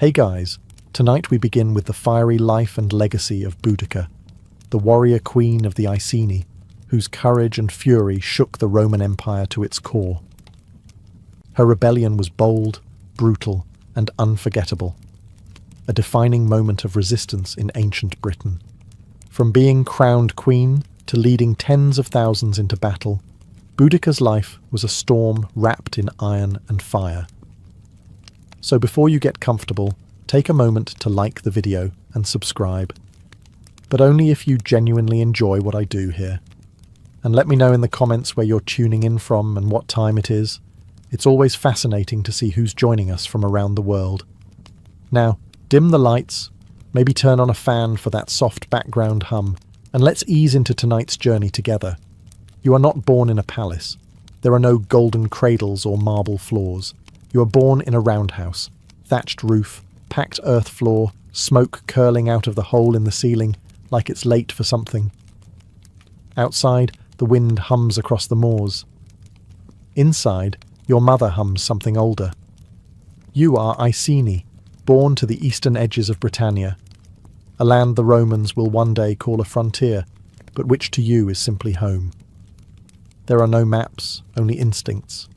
Hey guys, tonight we begin with the fiery life and legacy of Boudica, the warrior queen of the Iceni, whose courage and fury shook the Roman Empire to its core. Her rebellion was bold, brutal, and unforgettable, a defining moment of resistance in ancient Britain. From being crowned queen to leading tens of thousands into battle, Boudica's life was a storm wrapped in iron and fire. So before you get comfortable, take a moment to like the video and subscribe. But only if you genuinely enjoy what I do here. And let me know in the comments where you're tuning in from and what time it is. It's always fascinating to see who's joining us from around the world. Now, dim the lights, maybe turn on a fan for that soft background hum, and let's ease into tonight's journey together. You are not born in a palace. There are no golden cradles or marble floors. You are born in a roundhouse, thatched roof, packed earth floor, smoke curling out of the hole in the ceiling like it's late for something. Outside, the wind hums across the moors. Inside, your mother hums something older. You are Iceni, born to the eastern edges of Britannia, a land the Romans will one day call a frontier, but which to you is simply home. There are no maps, only instincts.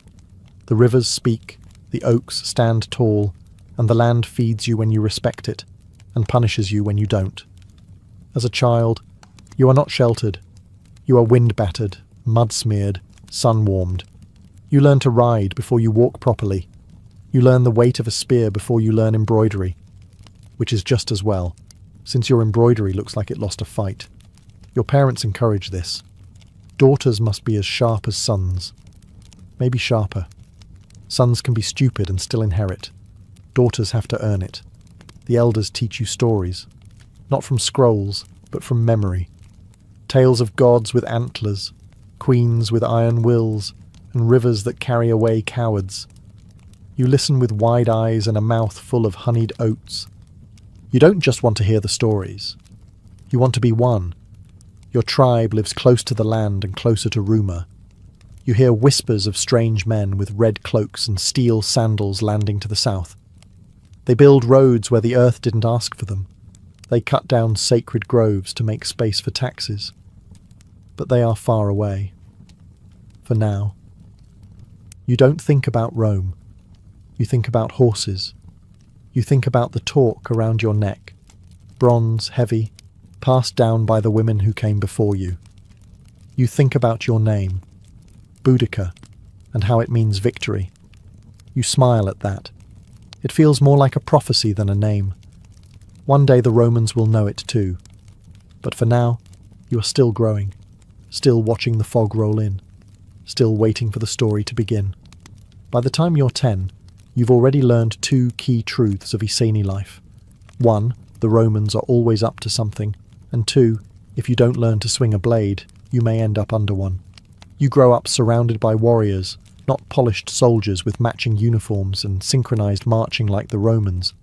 The rivers speak, the oaks stand tall, and the land feeds you when you respect it, and punishes you when you don't. As a child, you are not sheltered. You are wind-battered, mud-smeared, sun-warmed. You learn to ride before you walk properly. You learn the weight of a spear before you learn embroidery, which is just as well, since your embroidery looks like it lost a fight. Your parents encourage this. Daughters must be as sharp as sons, maybe sharper. Sons can be stupid and still inherit. Daughters have to earn it. The elders teach you stories, not from scrolls, but from memory. Tales of gods with antlers, queens with iron wills, and rivers that carry away cowards. You listen with wide eyes and a mouth full of honeyed oats. You don't just want to hear the stories. You want to be one. Your tribe lives close to the land and closer to rumour. You hear whispers of strange men with red cloaks and steel sandals landing to the south. They build roads where the earth didn't ask for them. They cut down sacred groves to make space for taxes. But they are far away. For now. You don't think about Rome. You think about horses. You think about the talk around your neck, bronze, heavy, passed down by the women who came before you. You think about your name, Boudica, and how it means victory. You smile at that. It feels more like a prophecy than a name. One day the Romans will know it too. But for now, you are still growing, still watching the fog roll in, still waiting for the story to begin. By the time you're 10, you've already learned two key truths of Iceni life. 1, the Romans are always up to something, and 2, if you don't learn to swing a blade, you may end up under one. You grow up surrounded by warriors, not polished soldiers with matching uniforms and synchronized marching like the Romans,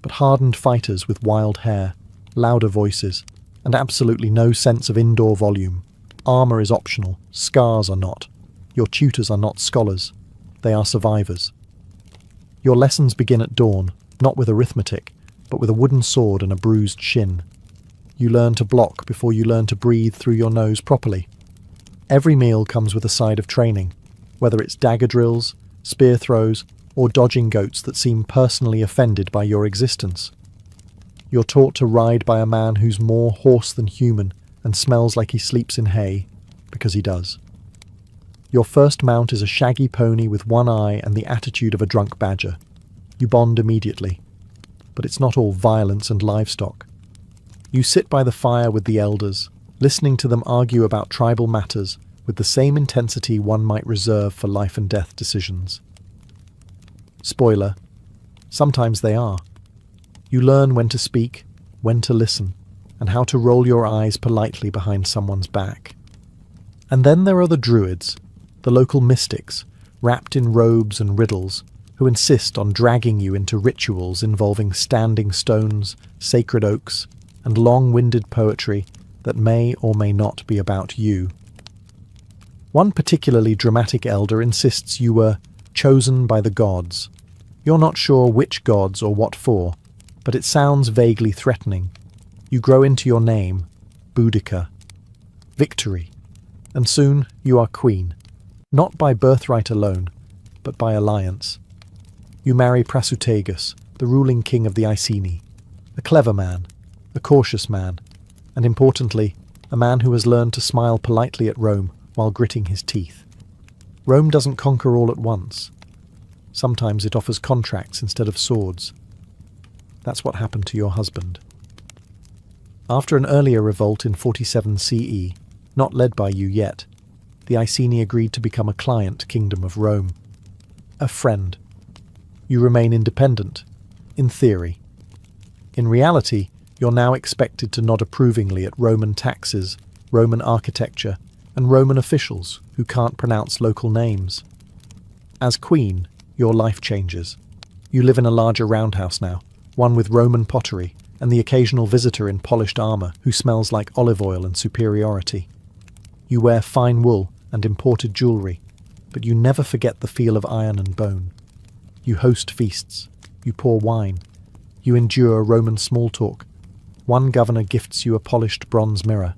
but hardened fighters with wild hair, louder voices, and absolutely no sense of indoor volume. Armor is optional, scars are not. Your tutors are not scholars, they are survivors. Your lessons begin at dawn, not with arithmetic, but with a wooden sword and a bruised shin. You learn to block before you learn to breathe through your nose properly. Every meal comes with a side of training, whether it's dagger drills, spear throws, or dodging goats that seem personally offended by your existence. You're taught to ride by a man who's more horse than human and smells like he sleeps in hay, because he does. Your first mount is a shaggy pony with one eye and the attitude of a drunk badger. You bond immediately. But it's not all violence and livestock. You sit by the fire with the elders, listening to them argue about tribal matters with the same intensity one might reserve for life and death decisions. Spoiler, sometimes they are. You learn when to speak, when to listen, and how to roll your eyes politely behind someone's back. And then there are the druids, the local mystics, wrapped in robes and riddles, who insist on dragging you into rituals involving standing stones, sacred oaks, and long-winded poetry that may or may not be about you. One particularly dramatic elder insists you were chosen by the gods. You're not sure which gods or what for, but it sounds vaguely threatening. You grow into your name, Boudica, victory, and soon you are queen, not by birthright alone, but by alliance. You marry Prasutagus, the ruling king of the Iceni, a clever man, a cautious man, and importantly, a man who has learned to smile politely at Rome while gritting his teeth. Rome doesn't conquer all at once. Sometimes it offers contracts instead of swords. That's what happened to your husband. After an earlier revolt in 47 CE, not led by you yet, the Iceni agreed to become a client kingdom of Rome. A friend. You remain independent, in theory. In reality, you're now expected to nod approvingly at Roman taxes, Roman architecture, and Roman officials who can't pronounce local names. As queen, your life changes. You live in a larger roundhouse now, one with Roman pottery, and the occasional visitor in polished armour who smells like olive oil and superiority. You wear fine wool and imported jewellery, but you never forget the feel of iron and bone. You host feasts, you pour wine, you endure Roman small talk. One governor gifts you a polished bronze mirror.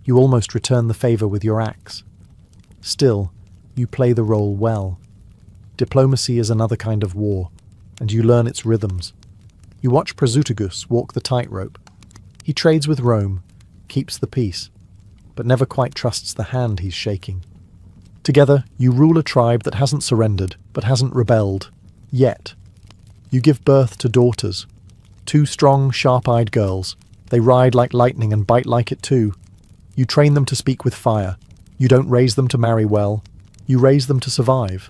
You almost return the favour with your axe. Still, you play the role well. Diplomacy is another kind of war, and you learn its rhythms. You watch Prasutagus walk the tightrope. He trades with Rome, keeps the peace, but never quite trusts the hand he's shaking. Together, you rule a tribe that hasn't surrendered, but hasn't rebelled. Yet. You give birth to daughters. 2 strong, sharp-eyed girls. They ride like lightning and bite like it too. You train them to speak with fire. You don't raise them to marry well. You raise them to survive.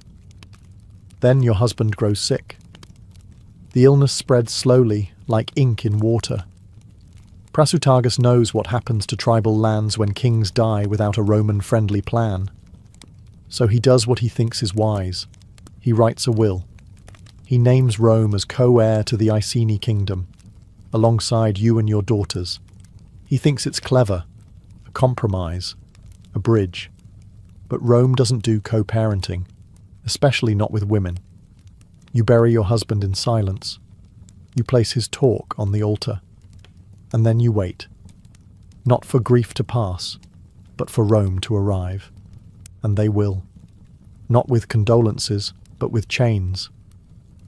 Then your husband grows sick. The illness spreads slowly, like ink in water. Prasutagus knows what happens to tribal lands when kings die without a Roman-friendly plan. So he does what he thinks is wise. He writes a will. He names Rome as co-heir to the Iceni kingdom, alongside you and your daughters. He thinks it's clever, a compromise, a bridge. But Rome doesn't do co-parenting, especially not with women. You bury your husband in silence. You place his talk on the altar. And then you wait. Not for grief to pass, but for Rome to arrive. And they will. Not with condolences, but with chains.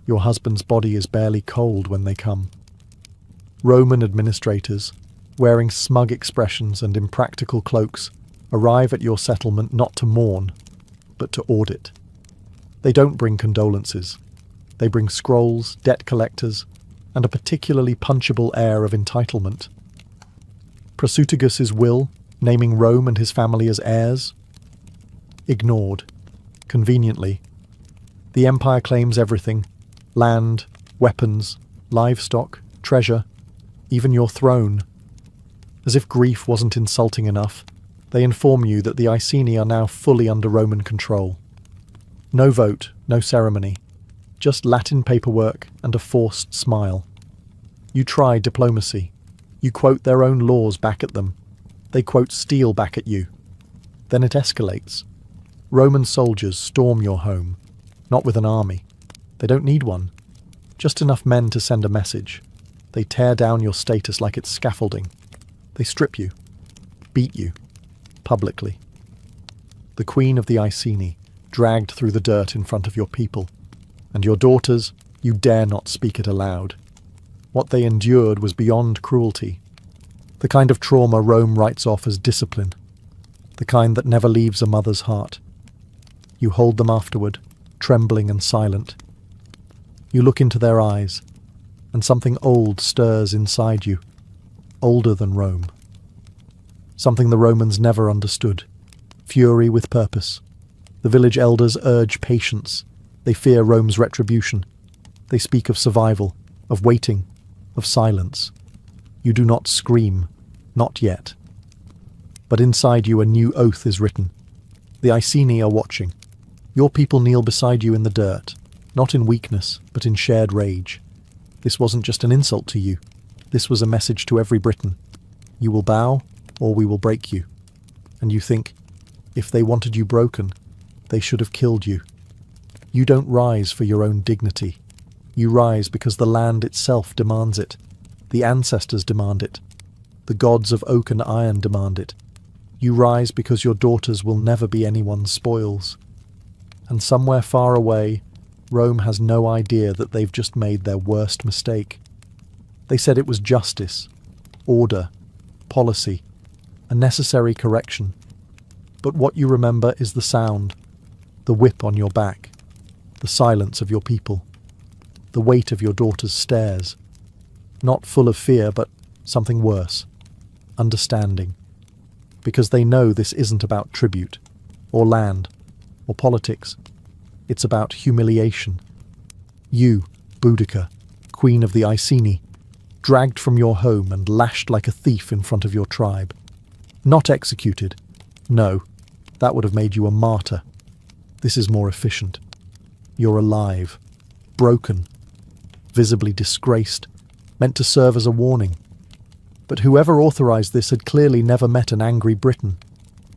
Your husband's body is barely cold when they come. Roman administrators, wearing smug expressions and impractical cloaks, arrive at your settlement not to mourn, but to audit. They don't bring condolences. They bring scrolls, debt collectors, and a particularly punchable air of entitlement. Prasutagus's will, naming Rome and his family as heirs? Ignored. Conveniently. The empire claims everything: land, weapons, livestock, treasure, even your throne. As if grief wasn't insulting enough, they inform you that the Iceni are now fully under Roman control. No vote, no ceremony, just Latin paperwork and a forced smile. You try diplomacy. You quote their own laws back at them. They quote steel back at you. Then it escalates. Roman soldiers storm your home, not with an army. They don't need one. Just enough men to send a message. They tear down your status like it's scaffolding. They strip you, beat you, publicly. The queen of the Iceni, dragged through the dirt in front of your people. And your daughters, you dare not speak it aloud. What they endured was beyond cruelty. The kind of trauma Rome writes off as discipline. The kind that never leaves a mother's heart. You hold them afterward, trembling and silent. You look into their eyes, and something old stirs inside you, older than Rome. Something the Romans never understood. Fury with purpose. The village elders urge patience. They fear Rome's retribution. They speak of survival, of waiting, of silence. You do not scream, not yet. But inside you a new oath is written. The Iceni are watching. Your people kneel beside you in the dirt, not in weakness, but in shared rage. This wasn't just an insult to you. This was a message to every Briton. You will bow, or we will break you. And you think, if they wanted you broken, they should have killed you. You don't rise for your own dignity. You rise because the land itself demands it. The ancestors demand it. The gods of oak and iron demand it. You rise because your daughters will never be anyone's spoils. And somewhere far away, Rome has no idea that they've just made their worst mistake. They said it was justice, order, policy, a necessary correction. But what you remember is the sound, the whip on your back, the silence of your people, the weight of your daughter's stares. Not full of fear, but something worse, understanding. Because they know this isn't about tribute, or land, or politics. It's about humiliation. You, Boudica, queen of the Iceni, dragged from your home and lashed like a thief in front of your tribe. Not executed. No, that would have made you a martyr. This is more efficient. You're alive, broken, visibly disgraced, meant to serve as a warning. But whoever authorized this had clearly never met an angry Briton.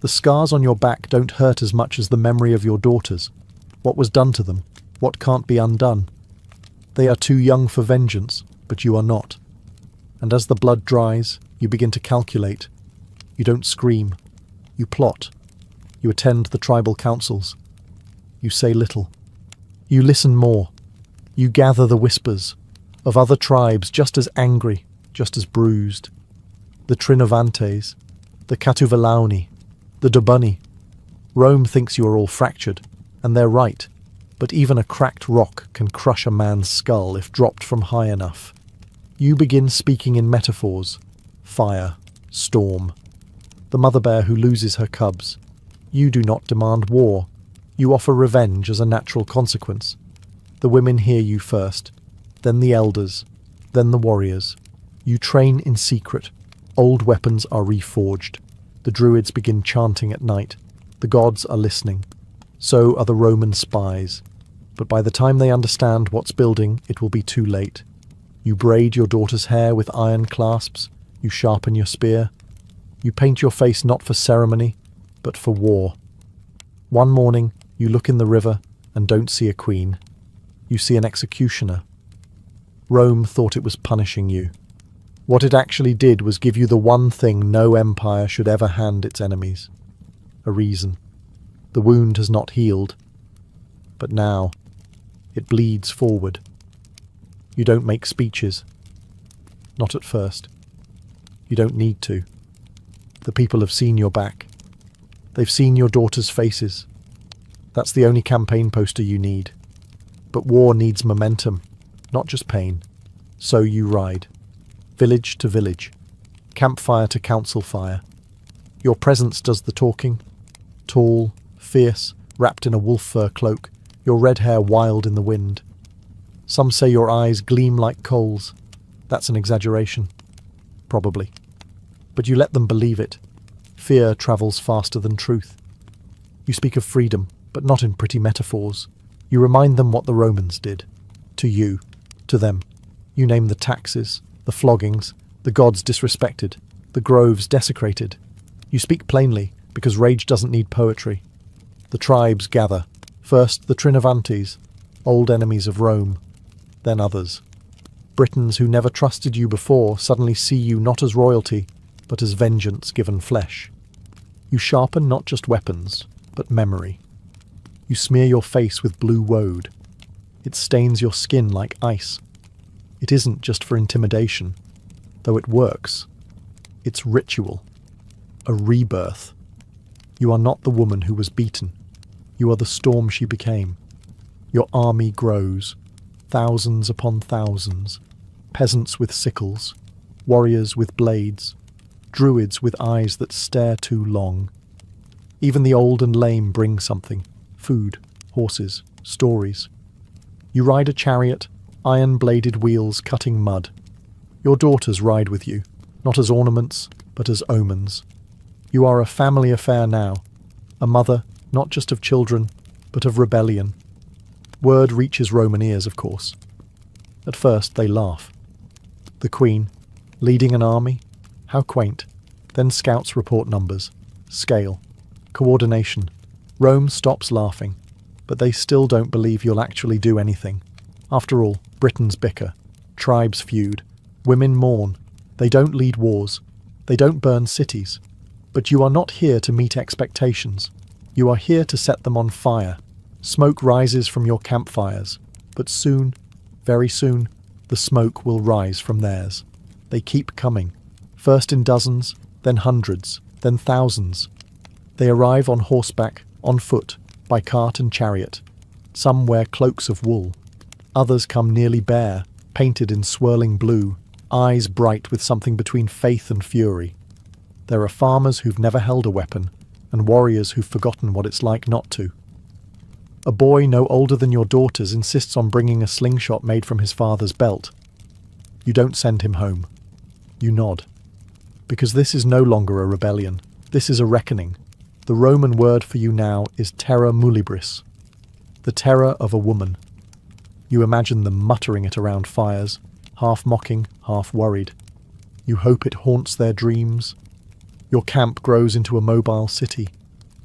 The scars on your back don't hurt as much as the memory of your daughters. What was done to them, what can't be undone. They are too young for vengeance, but you are not. And as the blood dries, you begin to calculate. You don't scream. You plot. You attend the tribal councils. You say little. You listen more. You gather the whispers of other tribes just as angry, just as bruised. The Trinovantes, the Catuvalauni, the Dobunni. Rome thinks you are all fractured, and they're right, but even a cracked rock can crush a man's skull if dropped from high enough. You begin speaking in metaphors. Fire, storm. The mother bear who loses her cubs. You do not demand war. You offer revenge as a natural consequence. The women hear you first, then the elders, then the warriors. You train in secret. Old weapons are reforged. The druids begin chanting at night. The gods are listening. So are the Roman spies. But by the time they understand what's building, it will be too late. You braid your daughter's hair with iron clasps. You sharpen your spear. You paint your face not for ceremony, but for war. One morning, you look in the river and don't see a queen. You see an executioner. Rome thought it was punishing you. What it actually did was give you the one thing no empire should ever hand its enemies. A reason. The wound has not healed. But now, it bleeds forward. You don't make speeches. Not at first. You don't need to. The people have seen your back. They've seen your daughters' faces. That's the only campaign poster you need. But war needs momentum, not just pain. So you ride. Village to village. Campfire to council fire. Your presence does the talking. Tall, fierce, wrapped in a wolf fur cloak, your red hair wild in the wind. Some say your eyes gleam like coals. That's an exaggeration. Probably. But you let them believe it. Fear travels faster than truth. You speak of freedom, but not in pretty metaphors. You remind them what the Romans did. To you. To them. You name the taxes, the floggings, the gods disrespected, the groves desecrated. You speak plainly, because rage doesn't need poetry. The tribes gather. First the Trinovantes, old enemies of Rome, then others. Britons who never trusted you before suddenly see you not as royalty, but as vengeance given flesh. You sharpen not just weapons, but memory. You smear your face with blue woad. It stains your skin like ice. It isn't just for intimidation, though it works. It's ritual. A rebirth. You are not the woman who was beaten. You are the storm she became. Your army grows, thousands upon thousands, peasants with sickles, warriors with blades, druids with eyes that stare too long. Even the old and lame bring something, food, horses, stories. You ride a chariot, iron-bladed wheels cutting mud. Your daughters ride with you, not as ornaments, but as omens. You are a family affair now, a mother, not just of children, but of rebellion. Word reaches Roman ears, of course. At first they laugh. The Queen, leading an army? How quaint. Then scouts report numbers, scale, coordination. Rome stops laughing, but they still don't believe you'll actually do anything. After all, Britons bicker, tribes feud, women mourn, they don't lead wars, they don't burn cities. But you are not here to meet expectations. You are here to set them on fire. Smoke rises from your campfires, but soon, very soon, the smoke will rise from theirs. They keep coming, first in dozens, then hundreds, then thousands. They arrive on horseback, on foot, by cart and chariot. Some wear cloaks of wool. Others come nearly bare, painted in swirling blue, eyes bright with something between faith and fury. There are farmers who've never held a weapon, and warriors who've forgotten what it's like not to. A boy no older than your daughters insists on bringing a slingshot made from his father's belt. You don't send him home. You nod. Because this is no longer a rebellion. This is a reckoning. The Roman word for you now is terra muliebris, the terror of a woman. You imagine them muttering it around fires, half mocking, half worried. You hope it haunts their dreams. Your camp grows into a mobile city.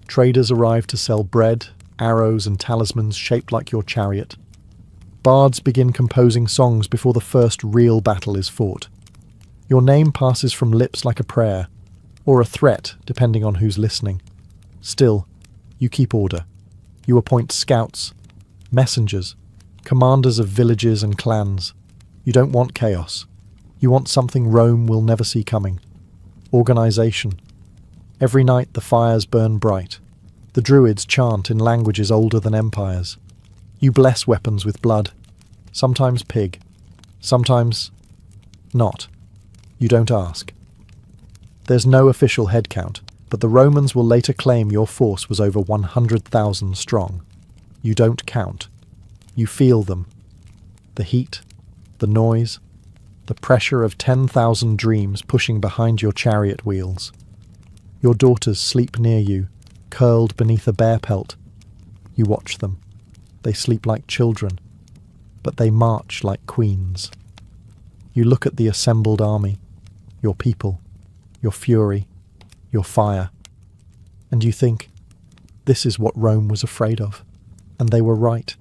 Traders arrive to sell bread, arrows and talismans shaped like your chariot. Bards begin composing songs before the first real battle is fought. Your name passes from lips like a prayer, or a threat, depending on who's listening. Still, you keep order. You appoint scouts, messengers, commanders of villages and clans. You don't want chaos. You want something Rome will never see coming. Organization. Every night the fires burn bright. The druids chant in languages older than empires. You bless weapons with blood. Sometimes pig. Sometimes not. You don't ask. There's no official head count, but the Romans will later claim your force was over 100,000 strong. You don't count. You feel them. The heat, the noise, the pressure of 10,000 dreams pushing behind your chariot wheels. Your daughters sleep near you, curled beneath a bear pelt. You watch them. They sleep like children, but they march like queens. You look at the assembled army, your people, your fury, your fire, and you think, this is what Rome was afraid of, and they were right.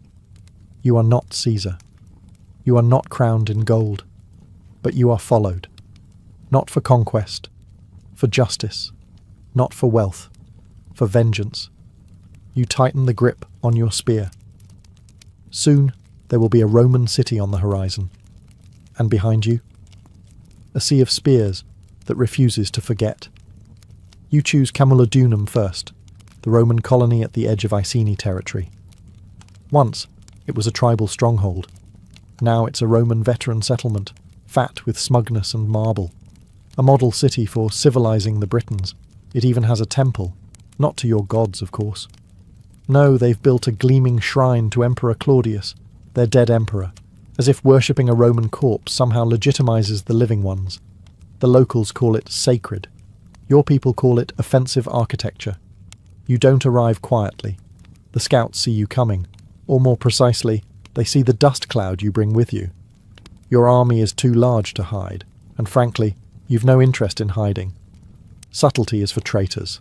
You are not Caesar. You are not crowned in gold, but you are followed, not for conquest, for justice, not for wealth, for vengeance. You tighten the grip on your spear. Soon there will be a Roman city on the horizon, and behind you, a sea of spears that refuses to forget. You choose Camulodunum first, the Roman colony at the edge of Iceni territory. Once, it was a tribal stronghold. Now it's a Roman veteran settlement, fat with smugness and marble. A model city for civilizing the Britons. It even has a temple, not to your gods, of course. No, they've built a gleaming shrine to Emperor Claudius, their dead emperor, as if worshipping a Roman corpse somehow legitimizes the living ones. The locals call it sacred. Your people call it offensive architecture. You don't arrive quietly. The scouts see you coming, or more precisely, they see the dust cloud you bring with you. Your army is too large to hide, and frankly, you've no interest in hiding. Subtlety is for traitors.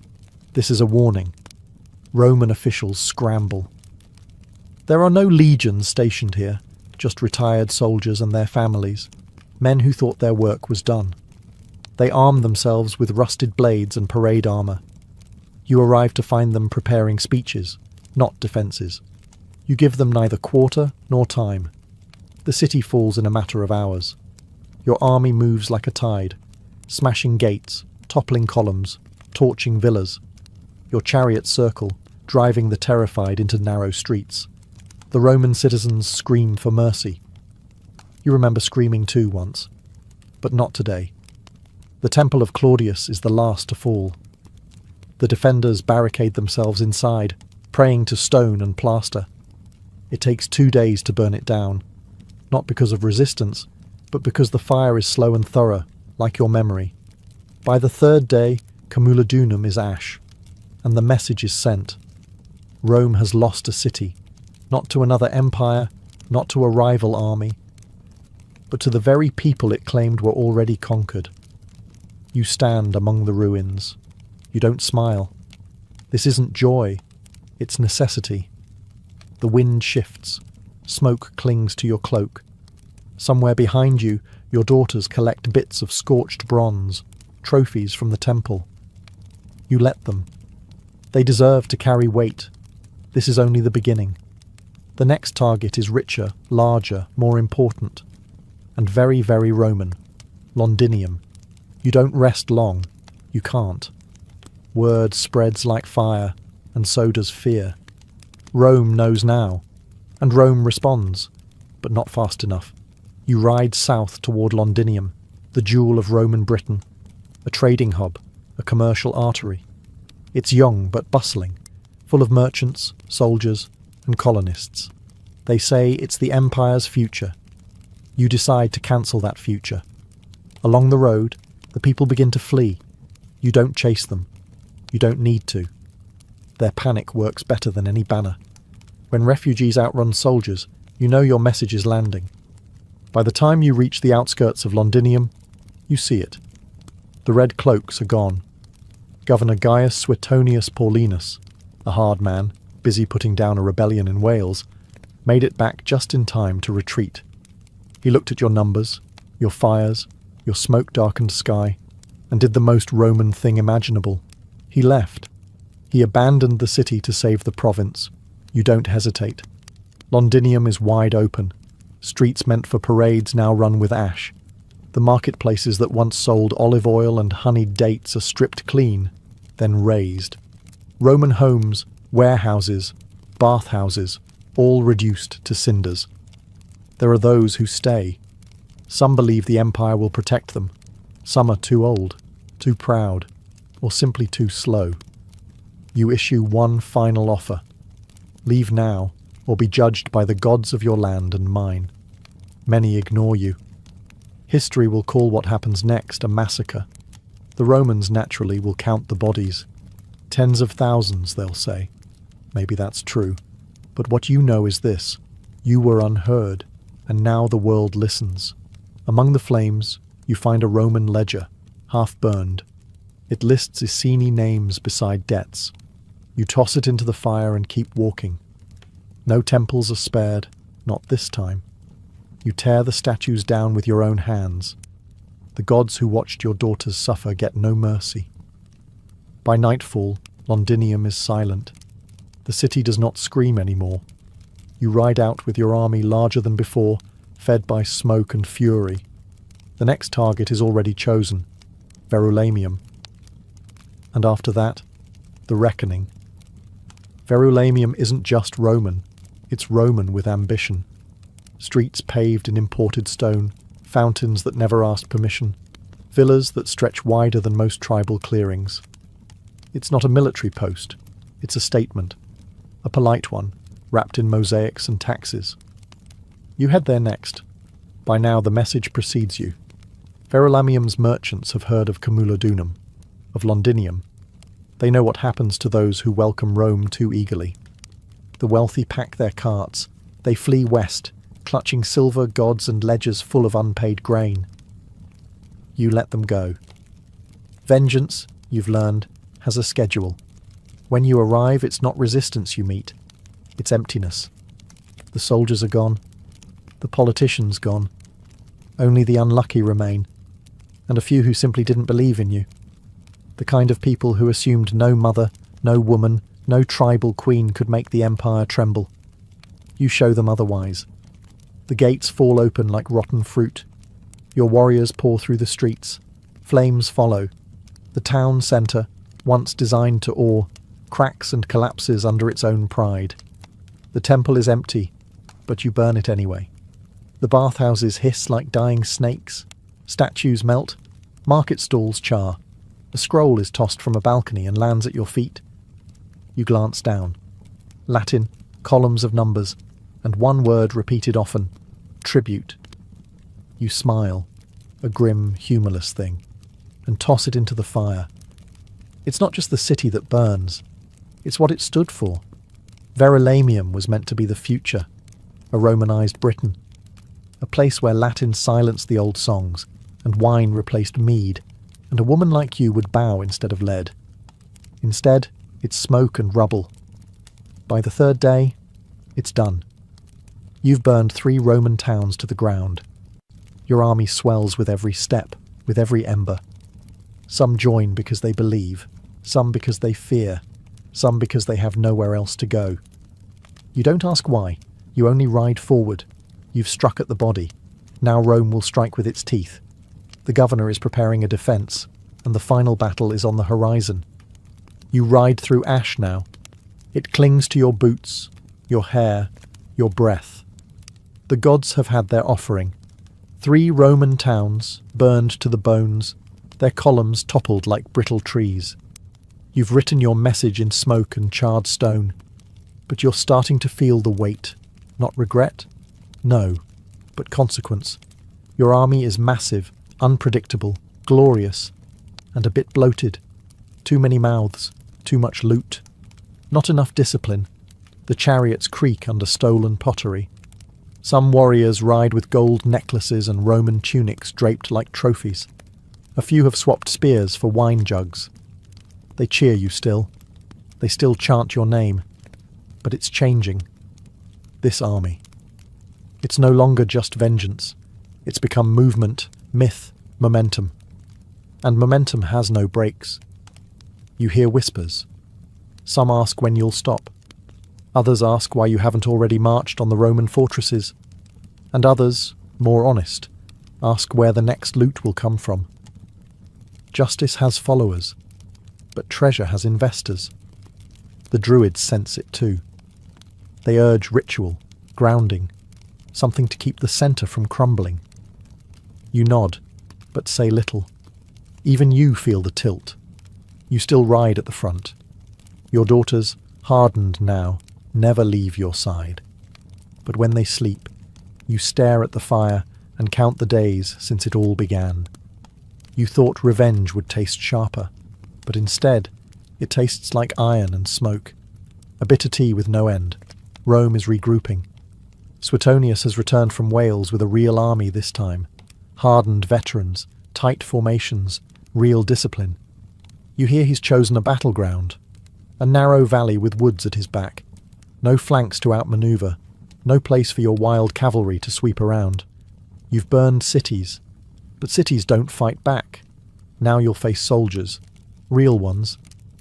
This is a warning. Roman officials scramble. There are no legions stationed here, just retired soldiers and their families, men who thought their work was done. They arm themselves with rusted blades and parade armour. You arrive to find them preparing speeches, not defences. You give them neither quarter nor time. The city falls in a matter of hours. Your army moves like a tide, smashing gates, toppling columns, torching villas. Your chariots circle, driving the terrified into narrow streets. The Roman citizens scream for mercy. You remember screaming too once, but not today. The temple of Claudius is the last to fall. The defenders barricade themselves inside, praying to stone and plaster. It takes 2 days to burn it down, not because of resistance, but because the fire is slow and thorough, like your memory. By the 3rd day, Camulodunum is ash, and the message is sent. Rome has lost a city, not to another empire, not to a rival army, but to the very people it claimed were already conquered. You stand among the ruins. You don't smile. This isn't joy, it's necessity. The wind shifts. Smoke clings to your cloak. Somewhere behind you, your daughters collect bits of scorched bronze, trophies from the temple. You let them. They deserve to carry weight. This is only the beginning. The next target is richer, larger, more important, and very, very Roman. Londinium. You don't rest long. You can't. Word spreads like fire, and so does fear. Rome knows now, and Rome responds, but not fast enough. You ride south toward Londinium, the jewel of Roman Britain, a trading hub, a commercial artery. It's young but bustling, full of merchants, soldiers, and colonists. They say it's the empire's future. You decide to cancel that future. Along the road, the people begin to flee. You don't chase them. You don't need to. Their panic works better than any banner. When refugees outrun soldiers, you know your message is landing. By the time you reach the outskirts of Londinium, you see it. The red cloaks are gone. Governor Gaius Suetonius Paulinus, a hard man, busy putting down a rebellion in Wales, made it back just in time to retreat. He looked at your numbers, your fires, your smoke-darkened sky, and did the most Roman thing imaginable. He left. He abandoned the city to save the province. You don't hesitate. Londinium is wide open. Streets meant for parades now run with ash. The marketplaces that once sold olive oil and honeyed dates are stripped clean, then razed. Roman homes, warehouses, bathhouses, all reduced to cinders. There are those who stay. Some believe the empire will protect them. Some are too old, too proud, or simply too slow. You issue one final offer. Leave now, or be judged by the gods of your land and mine. Many ignore you. History will call what happens next a massacre. The Romans naturally will count the bodies. Tens of thousands, they'll say. Maybe that's true. But what you know is this. You were unheard, and now the world listens. Among the flames, you find a Roman ledger, half burned. It lists Iceni names beside debts. You toss it into the fire and keep walking. No temples are spared, not this time. You tear the statues down with your own hands. The gods who watched your daughters suffer get no mercy. By nightfall, Londinium is silent. The city does not scream anymore. You ride out with your army larger than before, fed by smoke and fury. The next target is already chosen, Verulamium. And after that, the reckoning. Verulamium isn't just Roman, it's Roman with ambition. Streets paved in imported stone, fountains that never asked permission, villas that stretch wider than most tribal clearings. It's not a military post, it's a statement, a polite one, wrapped in mosaics and taxes. You head there next. By now the message precedes you. Verulamium's merchants have heard of Camulodunum, of Londinium. They know what happens to those who welcome Rome too eagerly. The wealthy pack their carts. They flee west, clutching silver gods and ledgers full of unpaid grain. You let them go. Vengeance, you've learned, has a schedule. When you arrive, it's not resistance you meet. It's emptiness. The soldiers are gone. The politicians gone. Only the unlucky remain, and a few who simply didn't believe in you. The kind of people who assumed no mother, no woman, no tribal queen could make the empire tremble. You show them otherwise. The gates fall open like rotten fruit. Your warriors pour through the streets. Flames follow. The town centre, once designed to awe, cracks and collapses under its own pride. The temple is empty, but you burn it anyway. The bathhouses hiss like dying snakes. Statues melt. Market stalls char. A scroll is tossed from a balcony and lands at your feet. You glance down. Latin, columns of numbers, and one word repeated often. Tribute. You smile, a grim, humourless thing, and toss it into the fire. It's not just the city that burns. It's what it stood for. Verulamium was meant to be the future, a Romanised Britain, a place where Latin silenced the old songs, and wine replaced mead, and a woman like you would bow instead of lead. Instead, it's smoke and rubble. By the third day, it's done. You've burned 3 Roman towns to the ground. Your army swells with every step, with every ember. Some join because they believe, some because they fear, some because they have nowhere else to go. You don't ask why, you only ride forward. You've struck at the body. Now Rome will strike with its teeth. The governor is preparing a defence, and the final battle is on the horizon. You ride through ash now. It clings to your boots, your hair, your breath. The gods have had their offering. 3 Roman towns, burned to the bones, their columns toppled like brittle trees. You've written your message in smoke and charred stone, but you're starting to feel the weight. Not regret? No, but consequence. Your army is massive, unpredictable, glorious, and a bit bloated. Too many mouths, too much loot. Not enough discipline. The chariots creak under stolen pottery. Some warriors ride with gold necklaces and Roman tunics draped like trophies. A few have swapped spears for wine jugs. They cheer you still. They still chant your name. But it's changing. This army. It's no longer just vengeance. It's become movement, myth, momentum. And momentum has no brakes. You hear whispers. Some ask when you'll stop. Others ask why you haven't already marched on the Roman fortresses. And others, more honest, ask where the next loot will come from. Justice has followers, but treasure has investors. The Druids sense it too. They urge ritual, grounding, something to keep the centre from crumbling. You nod, but say little. Even you feel the tilt. You still ride at the front. Your daughters, hardened now, never leave your side. But when they sleep, you stare at the fire and count the days since it all began. You thought revenge would taste sharper, but instead, it tastes like iron and smoke. A bitter tea with no end. Rome is regrouping. Suetonius has returned from Wales with a real army this time. Hardened veterans, tight formations, real discipline. You hear he's chosen a battleground. A narrow valley with woods at his back. No flanks to outmaneuver. No place for your wild cavalry to sweep around. You've burned cities. But cities don't fight back. Now you'll face soldiers. Real ones.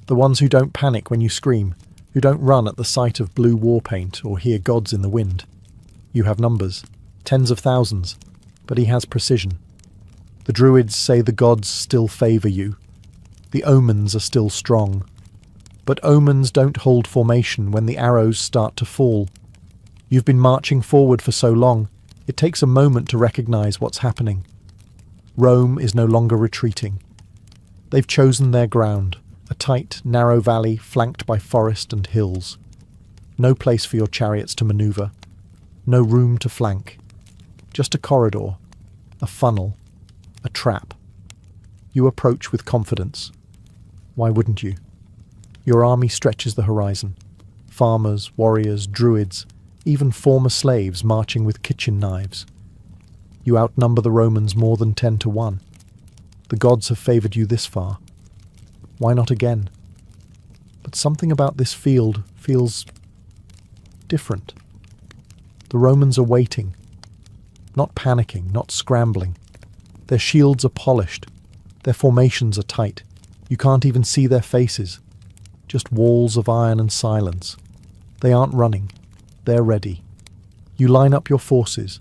The ones who don't panic when you scream. Who don't run at the sight of blue war paint or hear gods in the wind. You have numbers. Tens of thousands. But he has precision. The Druids say the gods still favour you. The omens are still strong. But omens don't hold formation when the arrows start to fall. You've been marching forward for so long, it takes a moment to recognise what's happening. Rome is no longer retreating. They've chosen their ground, a tight, narrow valley flanked by forest and hills. No place for your chariots to manoeuvre. No room to flank. Just a corridor, a funnel, a trap. You approach with confidence. Why wouldn't you? Your army stretches the horizon. Farmers, warriors, druids, even former slaves marching with kitchen knives. You outnumber the Romans more than 10 to 1. The gods have favoured you this far. Why not again? But something about this field feels different. The Romans are waiting, not panicking, not scrambling. Their shields are polished. Their formations are tight. You can't even see their faces. Just walls of iron and silence. They aren't running. They're ready. You line up your forces.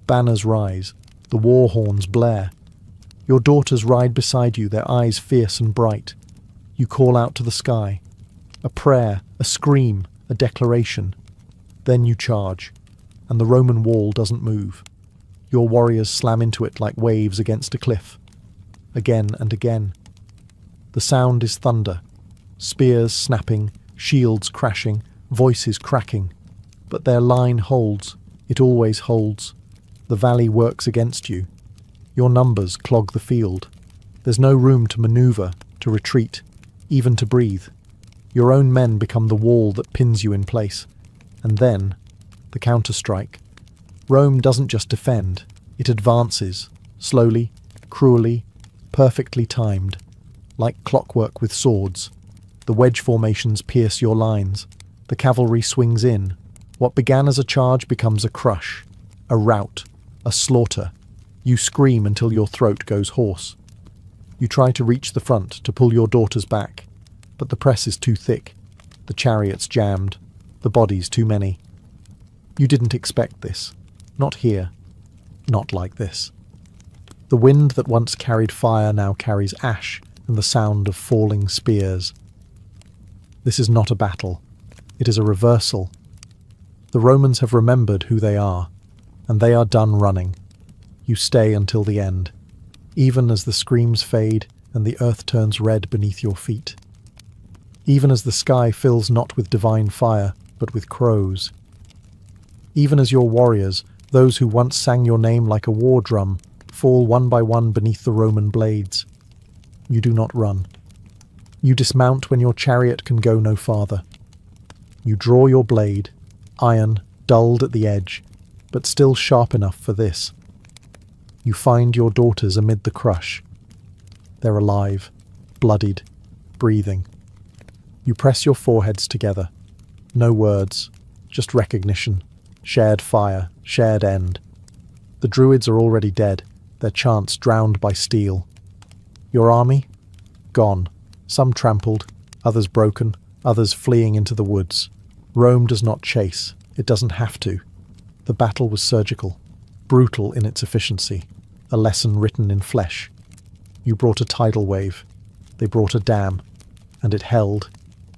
Banners rise. The war horns blare. Your daughters ride beside you, their eyes fierce and bright. You call out to the sky. A prayer, a scream, a declaration. Then you charge, and the Roman wall doesn't move. Your warriors slam into it like waves against a cliff. Again and again. The sound is thunder. Spears snapping, shields crashing, voices cracking. But their line holds. It always holds. The valley works against you. Your numbers clog the field. There's no room to manoeuvre, to retreat, even to breathe. Your own men become the wall that pins you in place. And then, the counterstrike. Rome doesn't just defend, it advances, slowly, cruelly, perfectly timed, like clockwork with swords. The wedge formations pierce your lines. The cavalry swings in, What began as a charge becomes a crush, a rout, a slaughter. You scream until your throat goes hoarse. You try to reach the front to pull your daughters back, but the press is too thick, the chariots jammed, the bodies too many. You didn't expect this. Not here. Not like this. The wind that once carried fire now carries ash and the sound of falling spears. This is not a battle. It is a reversal. The Romans have remembered who they are, and they are done running. You stay until the end, even as the screams fade and the earth turns red beneath your feet. Even as the sky fills not with divine fire, but with crows. Even as your warriors, those who once sang your name like a war drum, fall one by one beneath the Roman blades. You do not run. You dismount when your chariot can go no farther. You draw your blade, iron, dulled at the edge, but still sharp enough for this. You find your daughters amid the crush. They're alive, bloodied, breathing. You press your foreheads together. No words, just recognition, shared fire, shared end. The Druids are already dead, their chants drowned by steel. Your army? Gone. Some trampled, others broken, others fleeing into the woods. Rome does not chase. It doesn't have to. The battle was surgical, brutal in its efficiency, a lesson written in flesh. You brought a tidal wave. They brought a dam, and it held.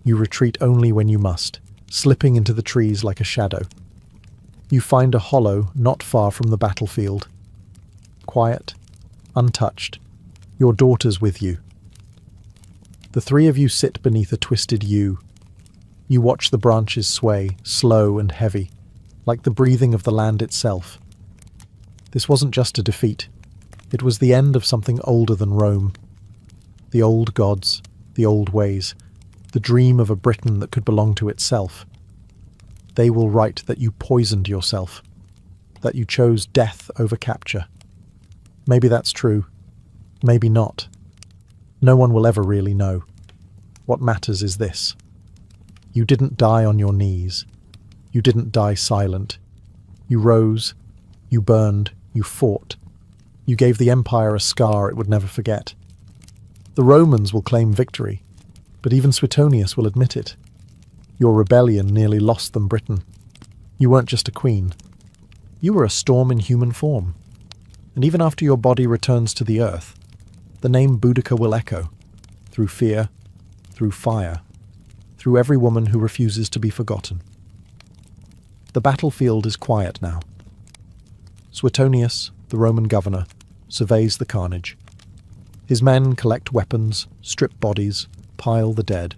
You retreat only when you must, slipping into the trees like a shadow. You find a hollow not far from the battlefield. Quiet, untouched, your daughters with you. The three of you sit beneath a twisted yew. You watch the branches sway, slow and heavy, like the breathing of the land itself. This wasn't just a defeat. It was the end of something older than Rome. The old gods, the old ways, the dream of a Britain that could belong to itself. They will write that you poisoned yourself, that you chose death over capture. Maybe that's true. Maybe not. No one will ever really know. What matters is this. You didn't die on your knees. You didn't die silent. You rose, you burned, you fought. You gave the empire a scar it would never forget. The Romans will claim victory, but even Suetonius will admit it. Your rebellion nearly lost them Britain. You weren't just a queen. You were a storm in human form. And even after your body returns to the earth, the name Boudica will echo, through fear, through fire, through every woman who refuses to be forgotten. The battlefield is quiet now. Suetonius, the Roman governor, surveys the carnage. His men collect weapons, strip bodies, pile the dead.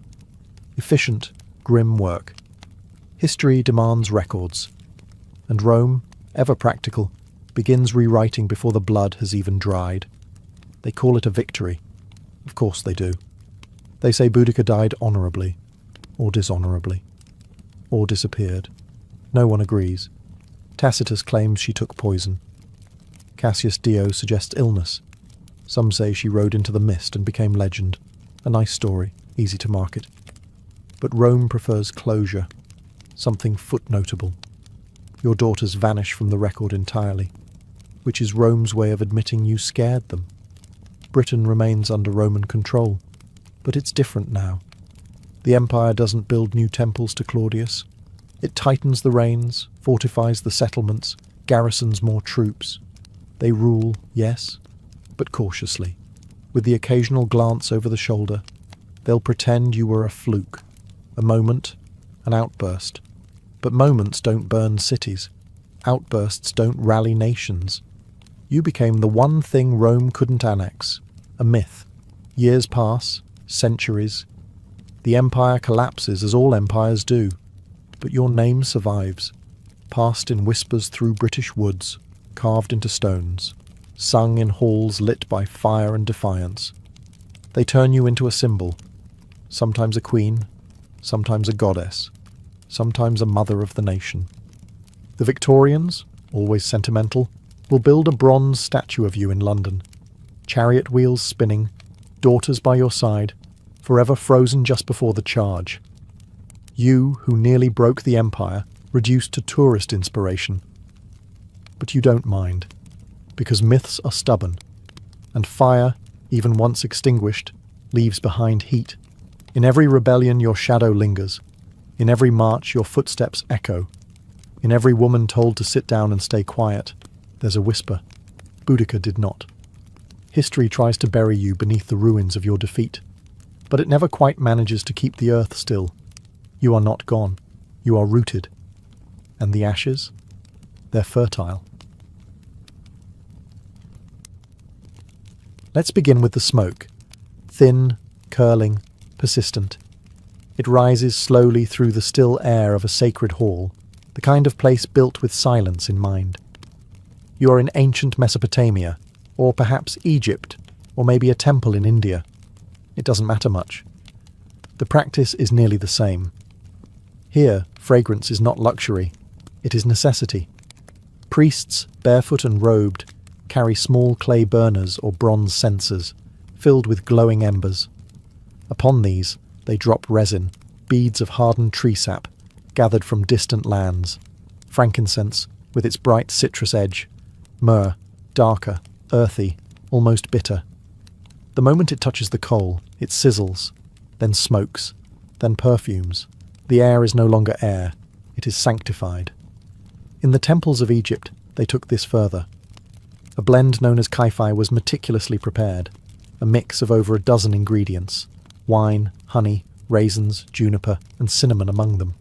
Efficient, grim work. History demands records. And Rome, ever practical, begins rewriting before the blood has even dried. They call it a victory. Of course they do. They say Boudica died honourably, or dishonourably, or disappeared. No one agrees. Tacitus claims she took poison. Cassius Dio suggests illness. Some say she rode into the mist and became legend. A nice story, easy to market. But Rome prefers closure, something footnotable. Your daughters vanish from the record entirely, which is Rome's way of admitting you scared them. Britain remains under Roman control, but it's different now. The empire doesn't build new temples to Claudius. It tightens the reins, fortifies the settlements, garrisons more troops. They rule, yes, but cautiously. With the occasional glance over the shoulder, they'll pretend you were a fluke, a moment, an outburst. But moments don't burn cities. Outbursts don't rally nations. You became the one thing Rome couldn't annex, a myth. Years pass, centuries. The empire collapses as all empires do, but your name survives, passed in whispers through British woods, carved into stones, sung in halls lit by fire and defiance. They turn you into a symbol, sometimes a queen, sometimes a goddess, sometimes a mother of the nation. The Victorians, always sentimental, will build a bronze statue of you in London. Chariot wheels spinning, daughters by your side, forever frozen just before the charge. You, who nearly broke the empire, reduced to tourist inspiration. But you don't mind, because myths are stubborn, and fire, even once extinguished, leaves behind heat. In every rebellion your shadow lingers. In every march your footsteps echo. In every woman told to sit down and stay quiet, there's a whisper. Boudica did not. History tries to bury you beneath the ruins of your defeat, but it never quite manages to keep the earth still. You are not gone. You are rooted. And the ashes? They're fertile. Let's begin with the smoke. Thin, curling, persistent. It rises slowly through the still air of a sacred hall, the kind of place built with silence in mind. You are in ancient Mesopotamia, or perhaps Egypt, or maybe a temple in India. It doesn't matter much. The practice is nearly the same. Here, fragrance is not luxury, it is necessity. Priests, barefoot and robed, carry small clay burners or bronze censers, filled with glowing embers. Upon these, they drop resin, beads of hardened tree sap, gathered from distant lands, frankincense, with its bright citrus edge, myrrh, darker, earthy, almost bitter. The moment it touches the coal, it sizzles, then smokes, then perfumes. The air is no longer air, it is sanctified. In the temples of Egypt, they took this further. A blend known as kaifi was meticulously prepared, a mix of over a dozen ingredients, wine, honey, raisins, juniper, and cinnamon among them.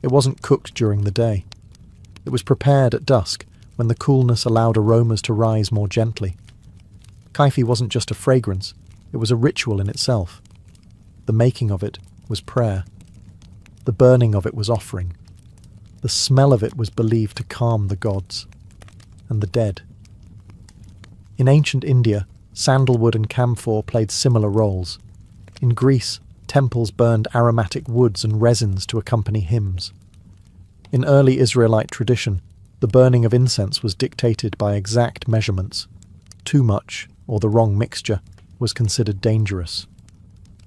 It wasn't cooked during the day. It was prepared at dusk, when the coolness allowed aromas to rise more gently. Kaifi wasn't just a fragrance, it was a ritual in itself. The making of it was prayer. The burning of it was offering. The smell of it was believed to calm the gods and the dead. In ancient India, sandalwood and camphor played similar roles. In Greece, temples burned aromatic woods and resins to accompany hymns. In early Israelite tradition, the burning of incense was dictated by exact measurements. Too much, or the wrong mixture, was considered dangerous.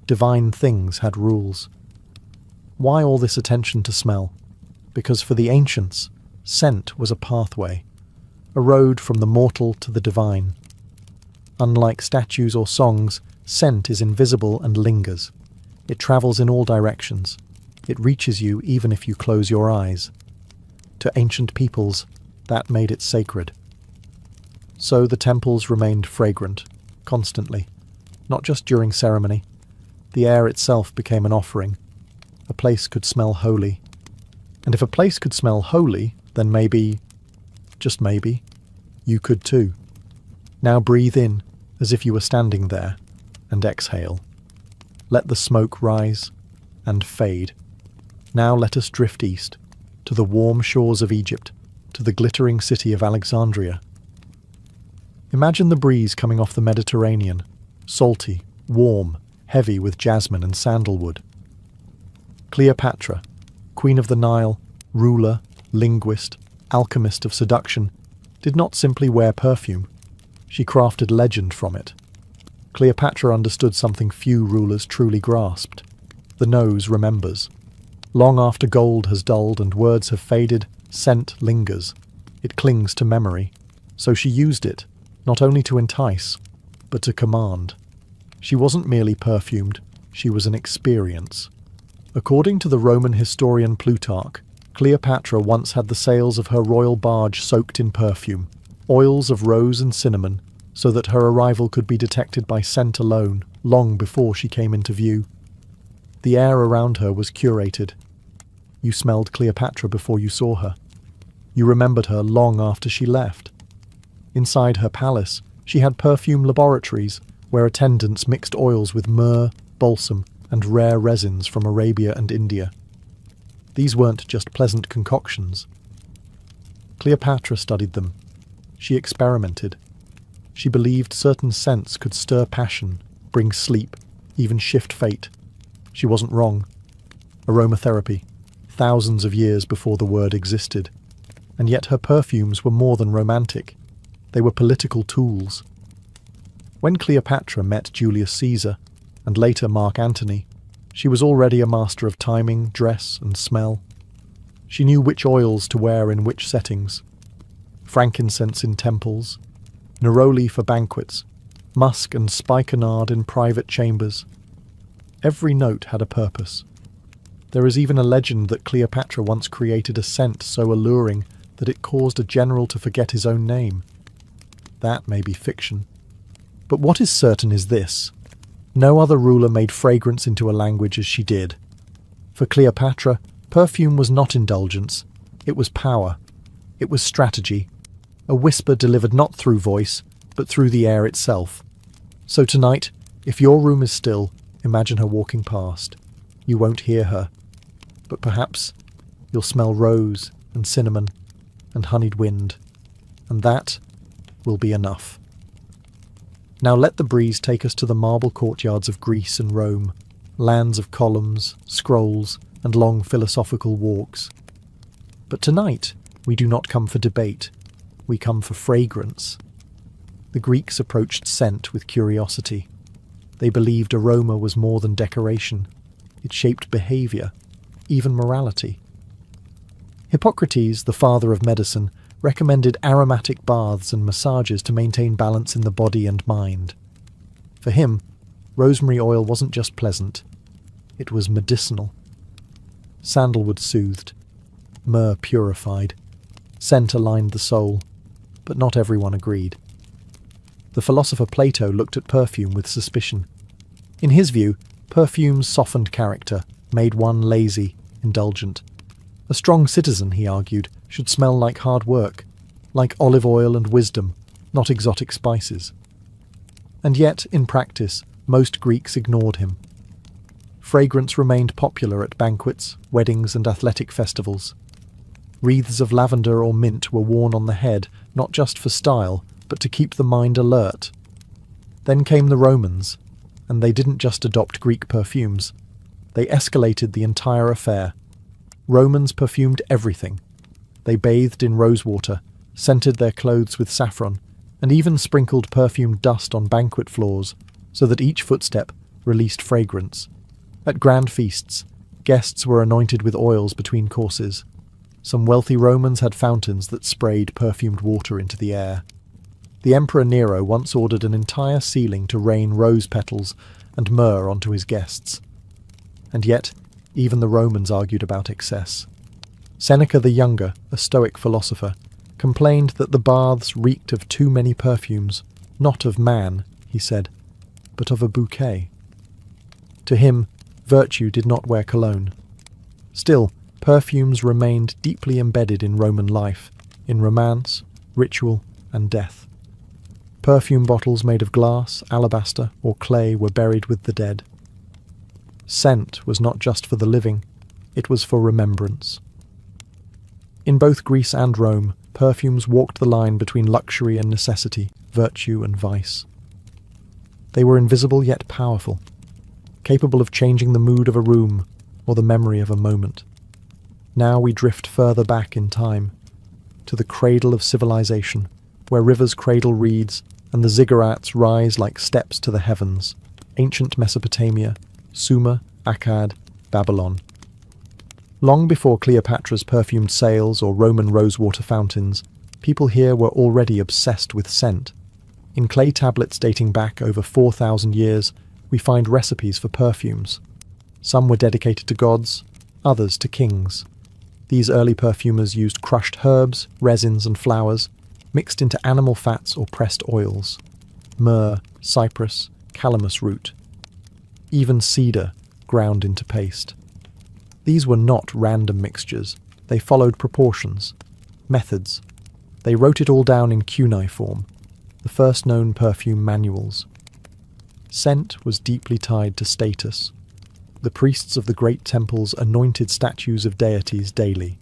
Divine things had rules. Why all this attention to smell? Because for the ancients, scent was a pathway, a road from the mortal to the divine. Unlike statues or songs, scent is invisible and lingers. It travels in all directions. It reaches you even if you close your eyes. To ancient peoples, that made it sacred. So the temples remained fragrant, constantly, not just during ceremony. The air itself became an offering. A place could smell holy. And if a place could smell holy, then maybe, just maybe, you could too. Now breathe in, as if you were standing there, and exhale. Let the smoke rise and fade. Now let us drift east, to the warm shores of Egypt, to the glittering city of Alexandria. Imagine the breeze coming off the Mediterranean, salty, warm, heavy with jasmine and sandalwood. Cleopatra, Queen of the Nile, ruler, linguist, alchemist of seduction, did not simply wear perfume. She crafted legend from it. Cleopatra understood something few rulers truly grasped. The nose remembers. Long after gold has dulled and words have faded, scent lingers. It clings to memory. So she used it, not only to entice, but to command. She wasn't merely perfumed, she was an experience. According to the Roman historian Plutarch, Cleopatra once had the sails of her royal barge soaked in perfume, oils of rose and cinnamon, so that her arrival could be detected by scent alone, long before she came into view. The air around her was curated. You smelled Cleopatra before you saw her. You remembered her long after she left. Inside her palace, she had perfume laboratories, where attendants mixed oils with myrrh, balsam, and rare resins from Arabia and India. These weren't just pleasant concoctions. Cleopatra studied them. She experimented. She believed certain scents could stir passion, bring sleep, even shift fate. She wasn't wrong. Aromatherapy, thousands of years before the word existed. And yet her perfumes were more than romantic. They were political tools. When Cleopatra met Julius Caesar, and later Mark Antony, she was already a master of timing, dress, and smell. She knew which oils to wear in which settings. Frankincense in temples, neroli for banquets, musk and spikenard in private chambers. Every note had a purpose. There is even a legend that Cleopatra once created a scent so alluring that it caused a general to forget his own name. That may be fiction. But what is certain is this: no other ruler made fragrance into a language as she did. For Cleopatra, perfume was not indulgence, it was power, it was strategy, a whisper delivered not through voice, but through the air itself. So tonight, if your room is still, imagine her walking past. You won't hear her, but perhaps you'll smell rose and cinnamon and honeyed wind, and that will be enough. Now let the breeze take us to the marble courtyards of Greece and Rome, lands of columns, scrolls, and long philosophical walks. But tonight, we do not come for debate, we come for fragrance. The Greeks approached scent with curiosity. They believed aroma was more than decoration. It shaped behaviour, even morality. Hippocrates, the father of medicine, recommended aromatic baths and massages to maintain balance in the body and mind. For him, rosemary oil wasn't just pleasant, it was medicinal. Sandalwood soothed, myrrh purified, scent aligned the soul, but not everyone agreed. The philosopher Plato looked at perfume with suspicion. In his view, perfumes softened character, made one lazy, indulgent. A strong citizen, he argued, should smell like hard work, like olive oil and wisdom, not exotic spices. And yet, in practice, most Greeks ignored him. Fragrance remained popular at banquets, weddings, and athletic festivals. Wreaths of lavender or mint were worn on the head, not just for style, but to keep the mind alert. Then came the Romans, and they didn't just adopt Greek perfumes. They escalated the entire affair. Romans perfumed everything. They bathed in rosewater, scented their clothes with saffron, and even sprinkled perfumed dust on banquet floors, so that each footstep released fragrance. At grand feasts, guests were anointed with oils between courses. Some wealthy Romans had fountains that sprayed perfumed water into the air. The Emperor Nero once ordered an entire ceiling to rain rose petals and myrrh onto his guests. And yet, even the Romans argued about excess. Seneca the Younger, a Stoic philosopher, complained that the baths reeked of too many perfumes, not of man, he said, but of a bouquet. To him, virtue did not wear cologne. Still, perfumes remained deeply embedded in Roman life, in romance, ritual, and death. Perfume bottles made of glass, alabaster, or clay were buried with the dead. Scent was not just for the living, it was for remembrance. In both Greece and Rome, perfumes walked the line between luxury and necessity, virtue and vice. They were invisible yet powerful, capable of changing the mood of a room or the memory of a moment. Now we drift further back in time, to the cradle of civilization, where rivers cradle reeds and the ziggurats rise like steps to the heavens, ancient Mesopotamia, Sumer, Akkad, Babylon. Long before Cleopatra's perfumed sails or Roman rosewater fountains, people here were already obsessed with scent. In clay tablets dating back over 4,000 years, we find recipes for perfumes. Some were dedicated to gods, others to kings. These early perfumers used crushed herbs, resins, and flowers, mixed into animal fats or pressed oils. Myrrh, cypress, calamus root. Even cedar, ground into paste. These were not random mixtures. They followed proportions, methods. They wrote it all down in cuneiform, the first known perfume manuals. Scent was deeply tied to status. The priests of the great temples anointed statues of deities daily,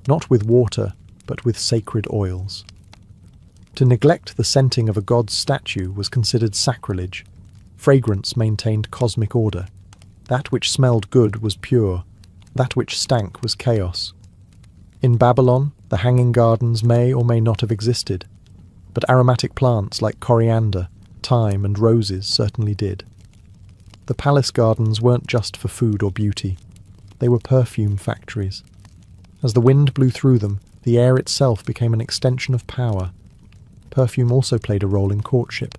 not with water, but with sacred oils. To neglect the scenting of a god's statue was considered sacrilege. Fragrance maintained cosmic order. That which smelled good was pure. That which stank was chaos. In Babylon, the hanging gardens may or may not have existed, but aromatic plants like coriander, thyme, and roses certainly did. The palace gardens weren't just for food or beauty. They were perfume factories. As the wind blew through them, the air itself became an extension of power. Perfume also played a role in courtship.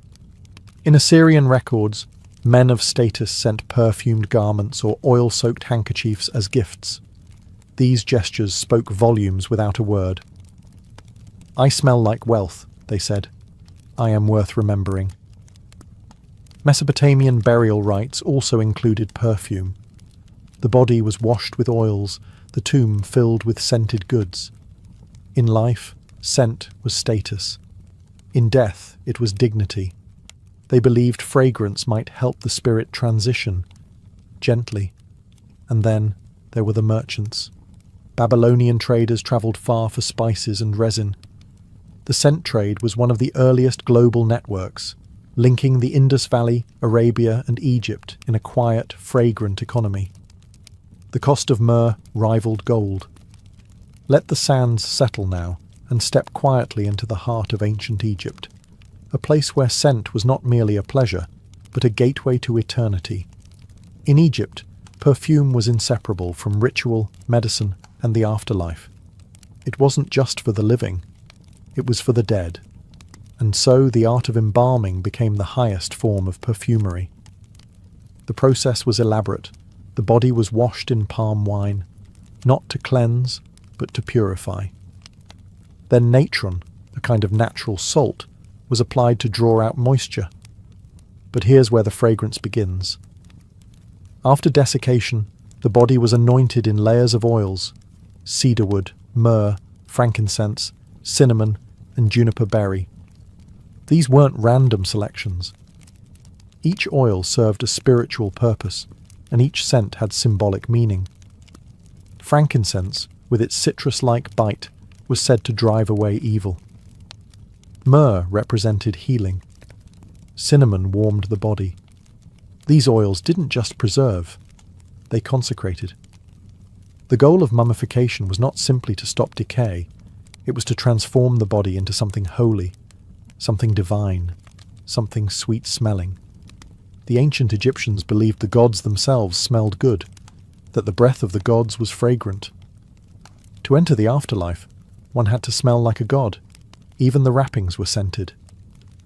In Assyrian records, men of status sent perfumed garments or oil-soaked handkerchiefs as gifts. These gestures spoke volumes without a word. "I smell like wealth," they said. "I am worth remembering." Mesopotamian burial rites also included perfume. The body was washed with oils, the tomb filled with scented goods. In life, scent was status. In death, it was dignity. They believed fragrance might help the spirit transition, gently. And then there were the merchants. Babylonian traders travelled far for spices and resin. The scent trade was one of the earliest global networks, linking the Indus Valley, Arabia, and Egypt in a quiet, fragrant economy. The cost of myrrh rivaled gold. Let the sands settle now, and step quietly into the heart of ancient Egypt, a place where scent was not merely a pleasure, but a gateway to eternity. In Egypt, perfume was inseparable from ritual, medicine, and the afterlife. It wasn't just for the living, it was for the dead. And so the art of embalming became the highest form of perfumery. The process was elaborate. The body was washed in palm wine, not to cleanse, but to purify. Then natron, a kind of natural salt, was applied to draw out moisture. But here's where the fragrance begins. After desiccation, the body was anointed in layers of oils: cedarwood, myrrh, frankincense, cinnamon, and juniper berry. These weren't random selections. Each oil served a spiritual purpose, and each scent had symbolic meaning. Frankincense, with its citrus-like bite, was said to drive away evil. Myrrh represented healing. Cinnamon warmed the body. These oils didn't just preserve, they consecrated. The goal of mummification was not simply to stop decay, it was to transform the body into something holy, something divine, something sweet-smelling. The ancient Egyptians believed the gods themselves smelled good, that the breath of the gods was fragrant. To enter the afterlife, one had to smell like a god. Even the wrappings were scented.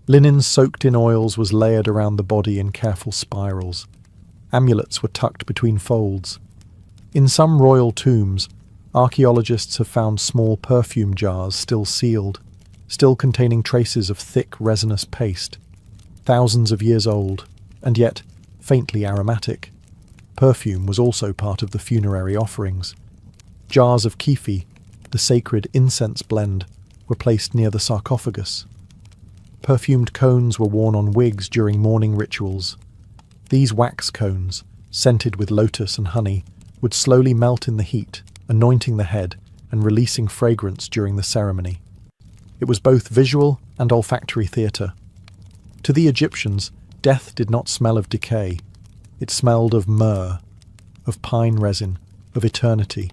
Linen soaked in oils was layered around the body in careful spirals. Amulets were tucked between folds. In some royal tombs, archaeologists have found small perfume jars still sealed, still containing traces of thick resinous paste, thousands of years old, and yet faintly aromatic. Perfume was also part of the funerary offerings. Jars of kefi, the sacred incense blend, were placed near the sarcophagus. Perfumed cones were worn on wigs during mourning rituals. These wax cones, scented with lotus and honey, would slowly melt in the heat, anointing the head and releasing fragrance during the ceremony. It was both visual and olfactory theatre. To the Egyptians, death did not smell of decay. It smelled of myrrh, of pine resin, of eternity.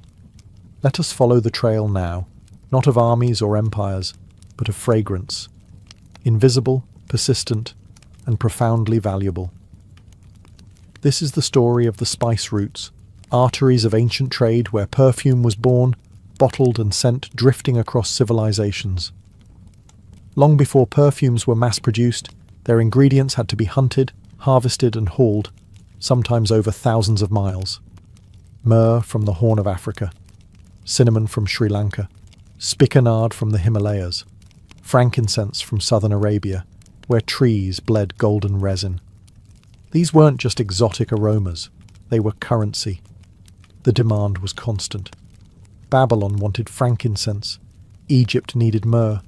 Let us follow the trail now, not of armies or empires, but of fragrance, invisible, persistent, and profoundly valuable. This is the story of the spice routes, arteries of ancient trade where perfume was born, bottled and sent drifting across civilizations. Long before perfumes were mass-produced, their ingredients had to be hunted, harvested and hauled, sometimes over thousands of miles. Myrrh from the Horn of Africa, cinnamon from Sri Lanka, spikenard from the Himalayas, frankincense from southern Arabia, where trees bled golden resin. These weren't just exotic aromas, they were currency. The demand was constant. Babylon wanted frankincense, Egypt needed myrrh,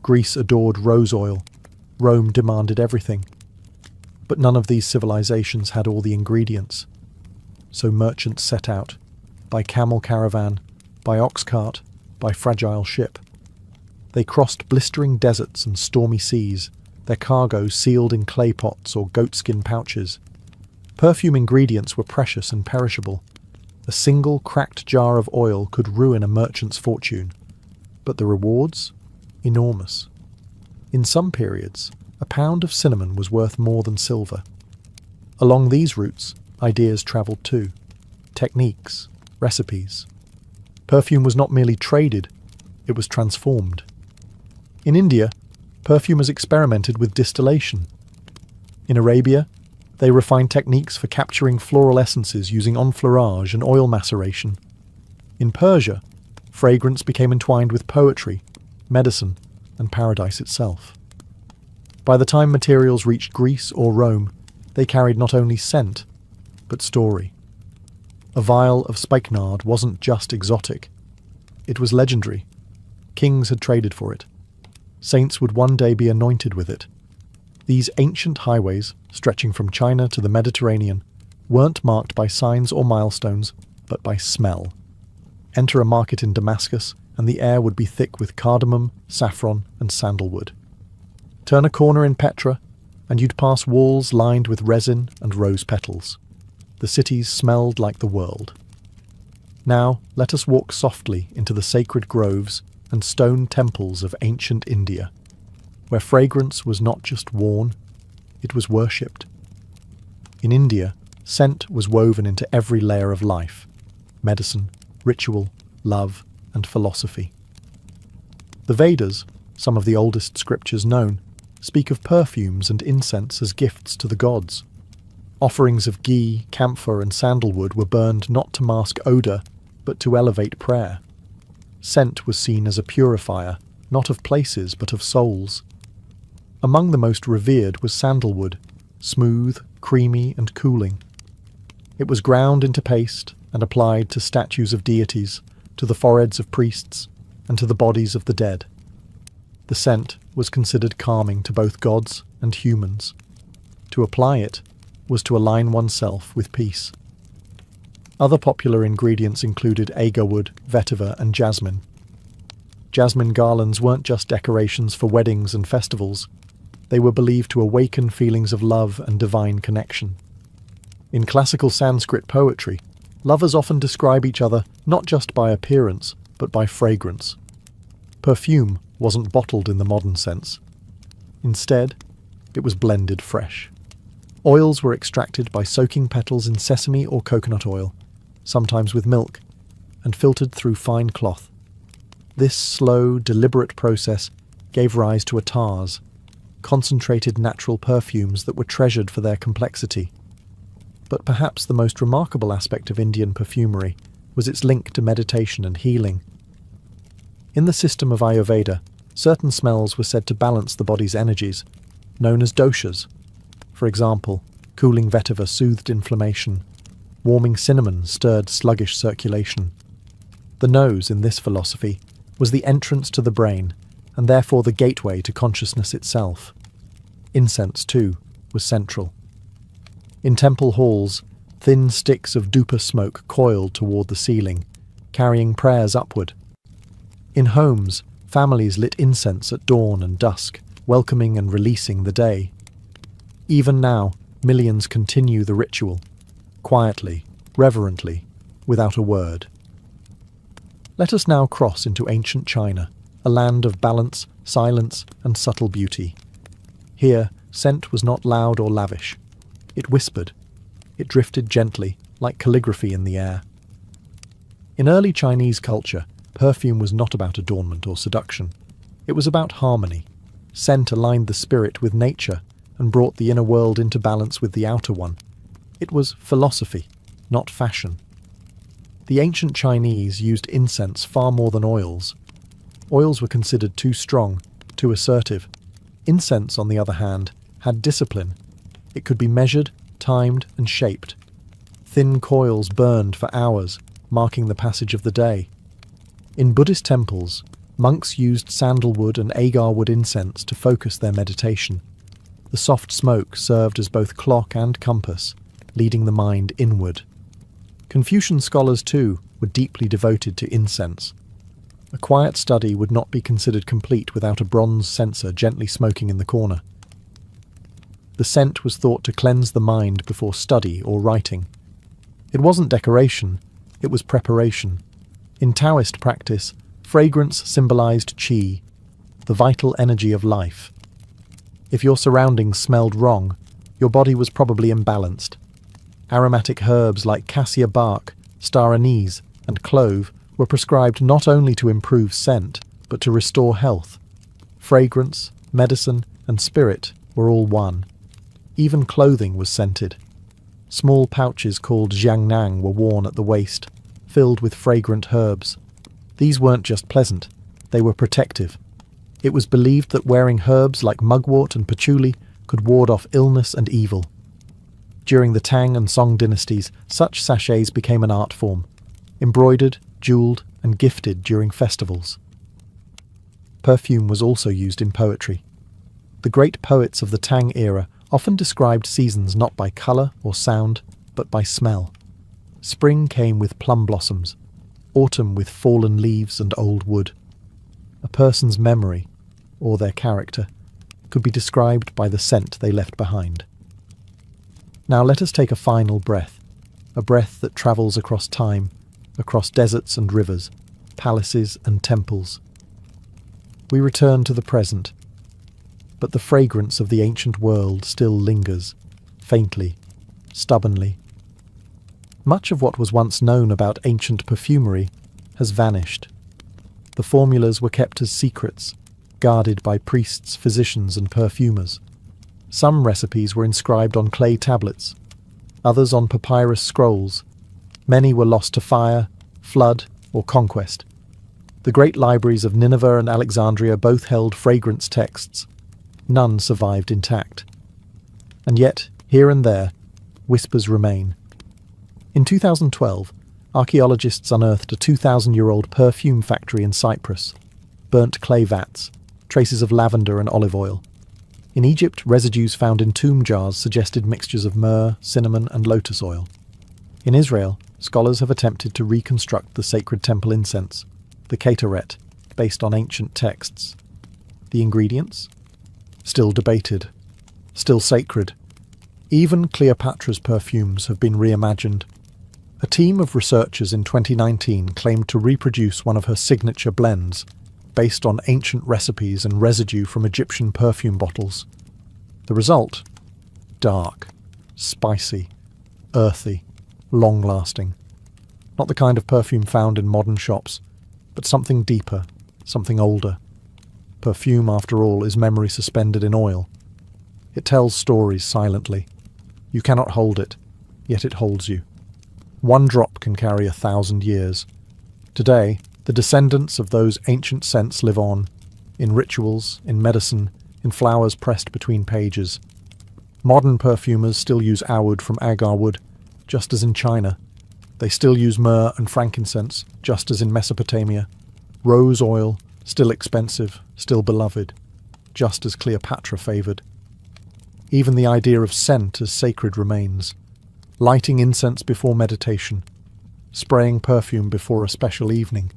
Greece adored rose oil, Rome demanded everything. But none of these civilizations had all the ingredients. So merchants set out, by camel caravan, by ox cart, by fragile ship. They crossed blistering deserts and stormy seas, their cargo sealed in clay pots or goatskin pouches. Perfume ingredients were precious and perishable. A single cracked jar of oil could ruin a merchant's fortune. But the rewards? Enormous. In some periods, a pound of cinnamon was worth more than silver. Along these routes, ideas travelled too. Techniques, recipes. Perfume was not merely traded, it was transformed. In India, perfumers experimented with distillation. In Arabia, they refined techniques for capturing floral essences using enfleurage and oil maceration. In Persia, fragrance became entwined with poetry, medicine, and paradise itself. By the time materials reached Greece or Rome, they carried not only scent, but story. A vial of spikenard wasn't just exotic, it was legendary. Kings had traded for it. Saints would one day be anointed with it. These ancient highways, stretching from China to the Mediterranean, weren't marked by signs or milestones, but by smell. Enter a market in Damascus, and the air would be thick with cardamom, saffron, and sandalwood. Turn a corner in Petra, and you'd pass walls lined with resin and rose petals. The cities smelled like the world. Now, let us walk softly into the sacred groves and stone temples of ancient India, where fragrance was not just worn, it was worshipped. In India, scent was woven into every layer of life: medicine, ritual, love, and philosophy. The Vedas, some of the oldest scriptures known, speak of perfumes and incense as gifts to the gods. Offerings of ghee, camphor, and sandalwood were burned not to mask odour, but to elevate prayer. Scent was seen as a purifier, not of places but of souls. Among the most revered was sandalwood, smooth, creamy, and cooling. It was ground into paste and applied to statues of deities, to the foreheads of priests, and to the bodies of the dead. The scent was considered calming to both gods and humans. To apply it was to align oneself with peace. Other popular ingredients included agarwood, vetiver, and jasmine. Jasmine garlands weren't just decorations for weddings and festivals. They were believed to awaken feelings of love and divine connection. In classical Sanskrit poetry, lovers often describe each other not just by appearance, but by fragrance. Perfume wasn't bottled in the modern sense. Instead, it was blended fresh. Oils were extracted by soaking petals in sesame or coconut oil, sometimes with milk, and filtered through fine cloth. This slow, deliberate process gave rise to attars, concentrated natural perfumes that were treasured for their complexity. But perhaps the most remarkable aspect of Indian perfumery was its link to meditation and healing. In the system of Ayurveda, certain smells were said to balance the body's energies, known as doshas. For example, cooling vetiver soothed inflammation, warming cinnamon stirred sluggish circulation. The nose, in this philosophy, was the entrance to the brain, and therefore the gateway to consciousness itself. Incense, too, was central. In temple halls, thin sticks of dhupa smoke coiled toward the ceiling, carrying prayers upward. In homes, families lit incense at dawn and dusk, welcoming and releasing the day. Even now, millions continue the ritual, quietly, reverently, without a word. Let us now cross into ancient China, a land of balance, silence, and subtle beauty. Here, scent was not loud or lavish. It whispered. It drifted gently, like calligraphy in the air. In early Chinese culture, perfume was not about adornment or seduction. It was about harmony. Scent aligned the spirit with nature and brought the inner world into balance with the outer one. It was philosophy, not fashion. The ancient Chinese used incense far more than oils. Oils were considered too strong, too assertive. Incense, on the other hand, had discipline. It could be measured, timed, and shaped. Thin coils burned for hours, marking the passage of the day. In Buddhist temples, monks used sandalwood and agarwood incense to focus their meditation. The soft smoke served as both clock and compass, leading the mind inward. Confucian scholars, too, were deeply devoted to incense. A quiet study would not be considered complete without a bronze censer gently smoking in the corner. The scent was thought to cleanse the mind before study or writing. It wasn't decoration, it was preparation. In Taoist practice, fragrance symbolized qi, the vital energy of life. If your surroundings smelled wrong, your body was probably imbalanced. Aromatic herbs like cassia bark, star anise, and clove were prescribed not only to improve scent, but to restore health. Fragrance, medicine, and spirit were all one. Even clothing was scented. Small pouches called jiangnang were worn at the waist, filled with fragrant herbs. These weren't just pleasant, they were protective. It was believed that wearing herbs like mugwort and patchouli could ward off illness and evil. During the Tang and Song dynasties, such sachets became an art form, embroidered, jewelled, and gifted during festivals. Perfume was also used in poetry. The great poets of the Tang era often described seasons not by colour or sound, but by smell. Spring came with plum blossoms, autumn with fallen leaves and old wood. A person's memory, or their character, could be described by the scent they left behind. Now let us take a final breath, a breath that travels across time, across deserts and rivers, palaces and temples. We return to the present, but the fragrance of the ancient world still lingers, faintly, stubbornly. Much of what was once known about ancient perfumery has vanished. The formulas were kept as secrets, guarded by priests, physicians, and perfumers. Some recipes were inscribed on clay tablets, others on papyrus scrolls. Many were lost to fire, flood, or conquest. The great libraries of Nineveh and Alexandria both held fragrance texts. None survived intact. And yet, here and there, whispers remain. In 2012, archaeologists unearthed a 2,000-year-old perfume factory in Cyprus, burnt clay vats, traces of lavender and olive oil. In Egypt, residues found in tomb jars suggested mixtures of myrrh, cinnamon, and lotus oil. In Israel, scholars have attempted to reconstruct the sacred temple incense, the ketoret, based on ancient texts. The ingredients? Still debated, still sacred. Even Cleopatra's perfumes have been reimagined. A team of researchers in 2019 claimed to reproduce one of her signature blends, based on ancient recipes and residue from Egyptian perfume bottles. The result? Dark, spicy, earthy, long-lasting. Not the kind of perfume found in modern shops, but something deeper, something older. Perfume, after all, is memory suspended in oil. It tells stories silently. You cannot hold it, yet it holds you. One drop can carry 1,000 years. Today, the descendants of those ancient scents live on, in rituals, in medicine, in flowers pressed between pages. Modern perfumers still use oud from agar wood, just as in China. They still use myrrh and frankincense, just as in Mesopotamia. Rose oil, still expensive, still beloved, just as Cleopatra favoured. Even the idea of scent as sacred remains. Lighting incense before meditation, spraying perfume before a special evening,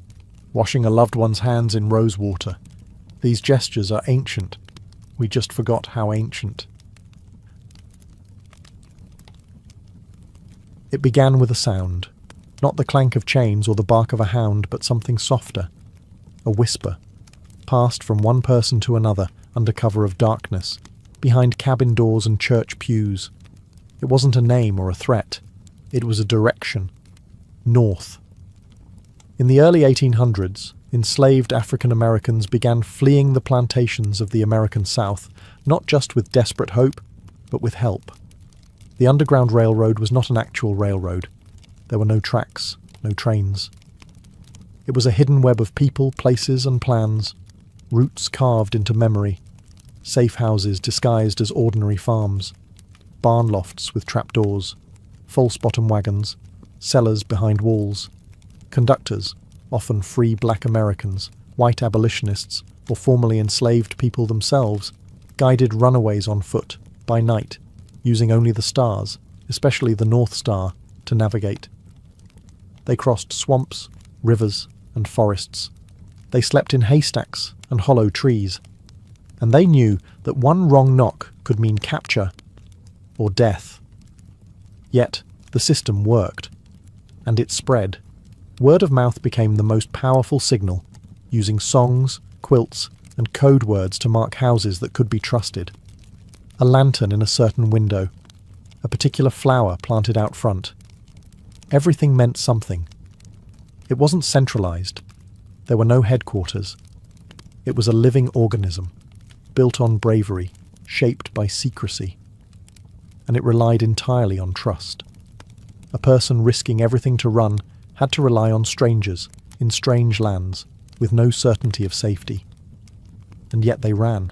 washing a loved one's hands in rose water. These gestures are ancient. We just forgot how ancient. It began with a sound, not the clank of chains or the bark of a hound, but something softer, a whisper, passed from one person to another under cover of darkness, behind cabin doors and church pews. It wasn't a name or a threat. It was a direction. North. In the early 1800s, enslaved African Americans began fleeing the plantations of the American South, not just with desperate hope, but with help. The Underground Railroad was not an actual railroad. There were no tracks, no trains. It was a hidden web of people, places, and plans, routes carved into memory, safe houses disguised as ordinary farms, barn lofts with trapdoors, false-bottom wagons, cellars behind walls, conductors, often free black Americans, white abolitionists, or formerly enslaved people themselves, guided runaways on foot, by night, using only the stars, especially the North Star, to navigate. They crossed swamps, rivers, and forests. They slept in haystacks and hollow trees. And they knew that one wrong knock could mean capture or death. Yet, the system worked. And it spread. Word of mouth became the most powerful signal, using songs, quilts, and code words to mark houses that could be trusted. A lantern in a certain window, a particular flower planted out front. Everything meant something. It wasn't centralized. There were no headquarters. It was a living organism, built on bravery, shaped by secrecy. And it relied entirely on trust. A person risking everything to run had to rely on strangers, in strange lands, with no certainty of safety. And yet they ran.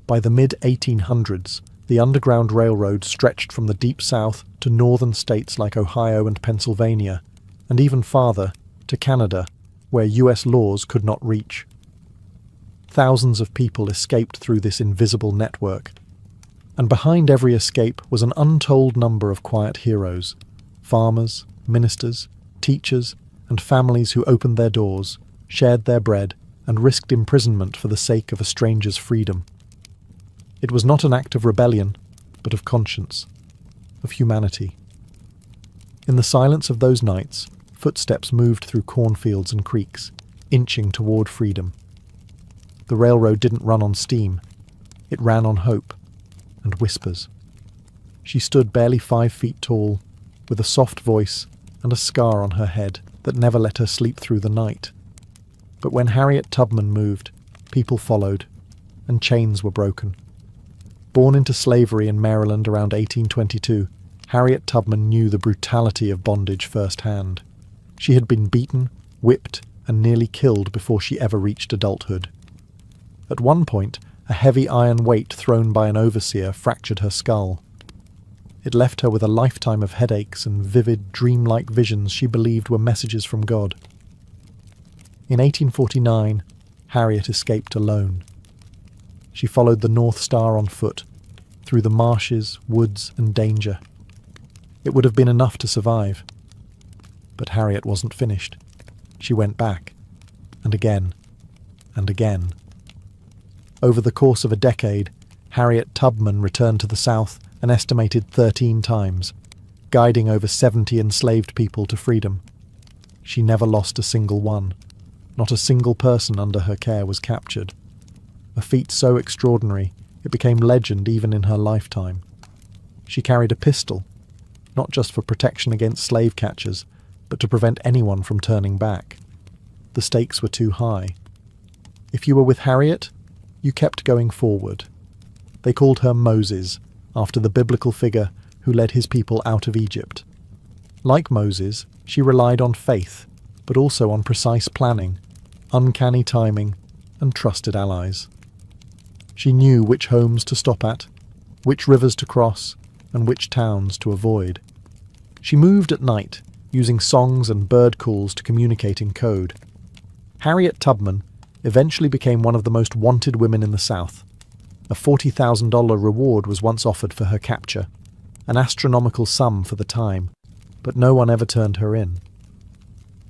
By the mid-1800s, the Underground Railroad stretched from the deep south to northern states like Ohio and Pennsylvania, and even farther, to Canada, where US laws could not reach. Thousands of people escaped through this invisible network, and behind every escape was an untold number of quiet heroes, farmers, ministers, teachers, and families who opened their doors, shared their bread, and risked imprisonment for the sake of a stranger's freedom. It was not an act of rebellion, but of conscience, of humanity. In the silence of those nights, footsteps moved through cornfields and creeks, inching toward freedom. The railroad didn't run on steam. It ran on hope and whispers. She stood barely 5 feet tall, with a soft voice and a scar on her head that never let her sleep through the night. But when Harriet Tubman moved, people followed, and chains were broken. Born into slavery in Maryland around 1822, Harriet Tubman knew the brutality of bondage firsthand. She had been beaten, whipped, and nearly killed before she ever reached adulthood. At one point, a heavy iron weight thrown by an overseer fractured her skull. It left her with a lifetime of headaches and vivid, dreamlike visions she believed were messages from God. In 1849, Harriet escaped alone. She followed the North Star on foot, through the marshes, woods, and danger. It would have been enough to survive. But Harriet wasn't finished. She went back, and again, and again. Over the course of a decade, Harriet Tubman returned to the South an estimated 13 times, guiding over 70 enslaved people to freedom. She never lost a single one. Not a single person under her care was captured. A feat so extraordinary, it became legend even in her lifetime. She carried a pistol, not just for protection against slave catchers, but to prevent anyone from turning back. The stakes were too high. If you were with Harriet, you kept going forward. They called her Moses, after the biblical figure who led his people out of Egypt. Like Moses, she relied on faith, but also on precise planning, uncanny timing, and trusted allies. She knew which homes to stop at, which rivers to cross, and which towns to avoid. She moved at night, using songs and bird calls to communicate in code. Harriet Tubman eventually became one of the most wanted women in the South. A $40,000 reward was once offered for her capture, an astronomical sum for the time, but no one ever turned her in.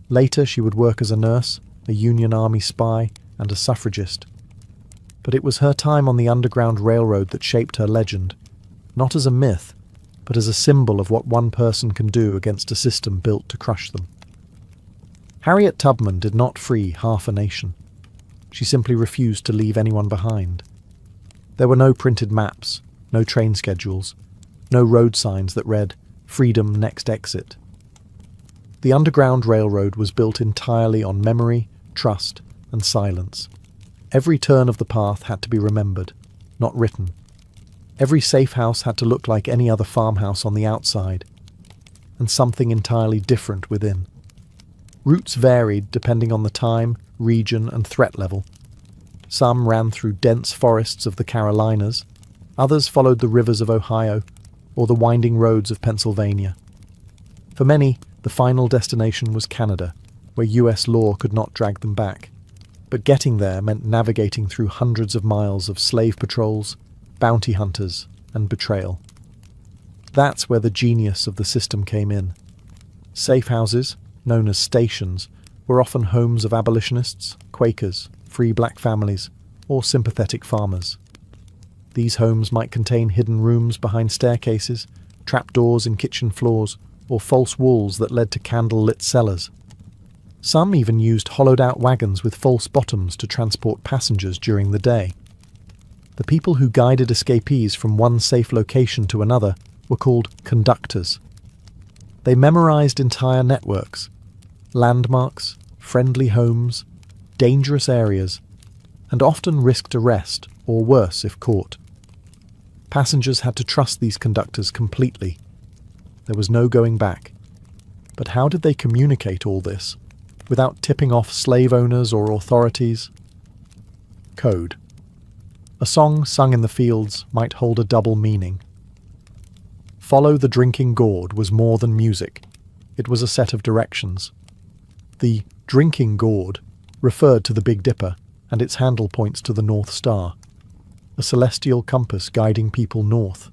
Later she would work as a nurse, a Union Army spy, and a suffragist. But it was her time on the Underground Railroad that shaped her legend, not as a myth, but as a symbol of what one person can do against a system built to crush them. Harriet Tubman did not free half a nation. She simply refused to leave anyone behind. There were no printed maps, no train schedules, no road signs that read, "Freedom, next exit." The Underground Railroad was built entirely on memory, trust, and silence. Every turn of the path had to be remembered, not written. Every safe house had to look like any other farmhouse on the outside, and something entirely different within. Routes varied depending on the time, region, and threat level. Some ran through dense forests of the Carolinas, others followed the rivers of Ohio, or the winding roads of Pennsylvania. For many, the final destination was Canada, where US law could not drag them back. But getting there meant navigating through hundreds of miles of slave patrols, bounty hunters, and betrayal. That's where the genius of the system came in. Safe houses, known as stations, were often homes of abolitionists, Quakers, free black families, or sympathetic farmers. These homes might contain hidden rooms behind staircases, trapdoors in kitchen floors, or false walls that led to candle-lit cellars. Some even used hollowed-out wagons with false bottoms to transport passengers during the day. The people who guided escapees from one safe location to another were called conductors. They memorized entire networks. Landmarks, friendly homes, dangerous areas, and often risked arrest or worse if caught. Passengers had to trust these conductors completely. There was no going back. But how did they communicate all this without tipping off slave owners or authorities? Code. A song sung in the fields might hold a double meaning. Follow the Drinking Gourd was more than music. It was a set of directions. The Drinking Gourd referred to the Big Dipper, and its handle points to the North Star, a celestial compass guiding people north.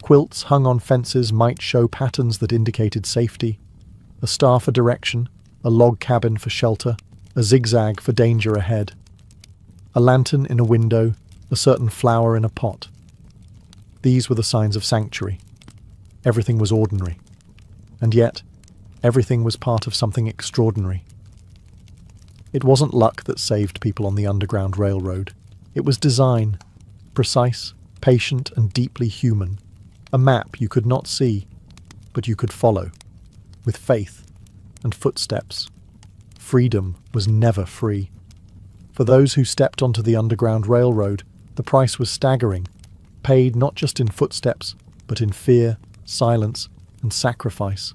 Quilts hung on fences might show patterns that indicated safety: a star for direction, a log cabin for shelter, a zigzag for danger ahead. A lantern in a window, a certain flower in a pot. These were the signs of sanctuary. Everything was ordinary. And yet, everything was part of something extraordinary. It wasn't luck that saved people on the Underground Railroad. It was design, precise, patient, and deeply human. A map you could not see, but you could follow, with faith and footsteps. Freedom was never free. For those who stepped onto the Underground Railroad, the price was staggering, paid not just in footsteps, but in fear, silence, and sacrifice.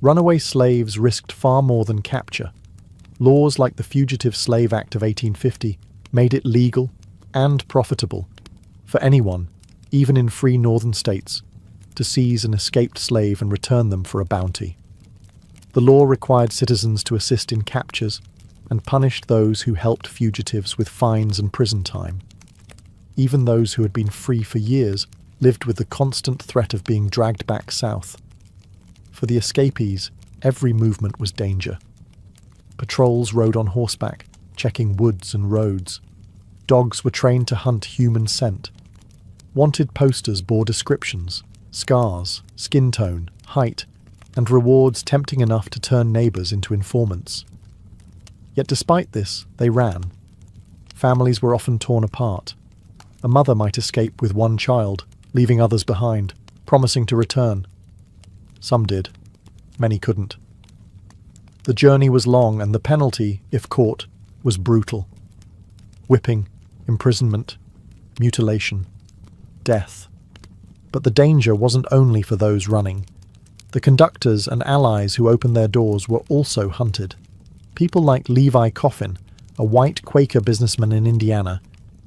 Runaway slaves risked far more than capture. Laws like the Fugitive Slave Act of 1850 made it legal and profitable for anyone, even in free northern states, to seize an escaped slave and return them for a bounty. The law required citizens to assist in captures and punished those who helped fugitives with fines and prison time. Even those who had been free for years lived with the constant threat of being dragged back south. For the escapees, every movement was danger. Patrols rode on horseback, checking woods and roads. Dogs were trained to hunt human scent. Wanted posters bore descriptions, scars, skin tone, height, and rewards tempting enough to turn neighbours into informants. Yet despite this, they ran. Families were often torn apart. A mother might escape with one child, leaving others behind, promising to return. Some did. Many couldn't. The journey was long, and the penalty, if caught, was brutal. Whipping, imprisonment, mutilation, death. But the danger wasn't only for those running. The conductors and allies who opened their doors were also hunted. People like Levi Coffin, a white Quaker businessman in Indiana,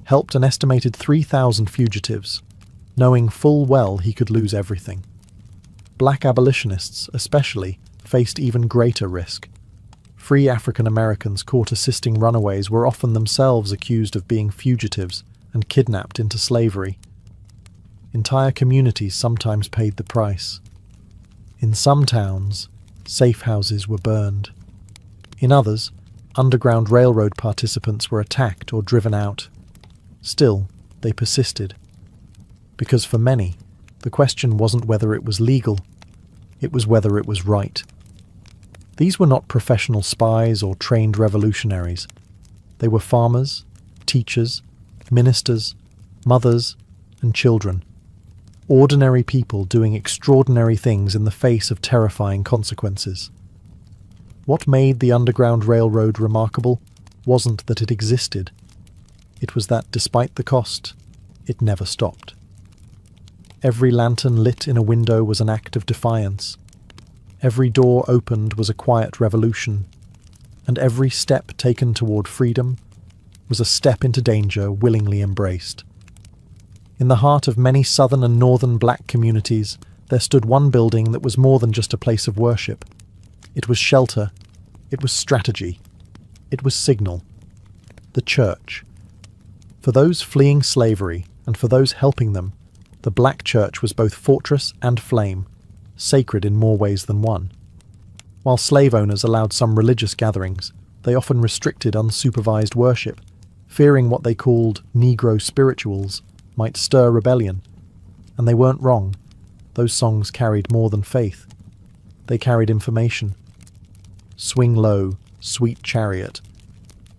helped an estimated 3,000 fugitives, knowing full well he could lose everything. Black abolitionists, especially, faced even greater risk. Free African Americans caught assisting runaways were often themselves accused of being fugitives and kidnapped into slavery. Entire communities sometimes paid the price. In some towns, safe houses were burned. In others, Underground Railroad participants were attacked or driven out. Still, they persisted. Because for many, the question wasn't whether it was legal, it was whether it was right. These were not professional spies or trained revolutionaries. They were farmers, teachers, ministers, mothers, and children. Ordinary people doing extraordinary things in the face of terrifying consequences. What made the Underground Railroad remarkable wasn't that it existed. It was that, despite the cost, it never stopped. Every lantern lit in a window was an act of defiance. Every door opened was a quiet revolution. And every step taken toward freedom was a step into danger willingly embraced. In the heart of many southern and northern black communities, there stood one building that was more than just a place of worship. It was shelter. It was strategy. It was signal. The church. For those fleeing slavery, and for those helping them, the black church was both fortress and flame, sacred in more ways than one. While slave owners allowed some religious gatherings, they often restricted unsupervised worship, fearing what they called Negro spirituals might stir rebellion. And they weren't wrong. Those songs carried more than faith. They carried information. Swing Low, Sweet Chariot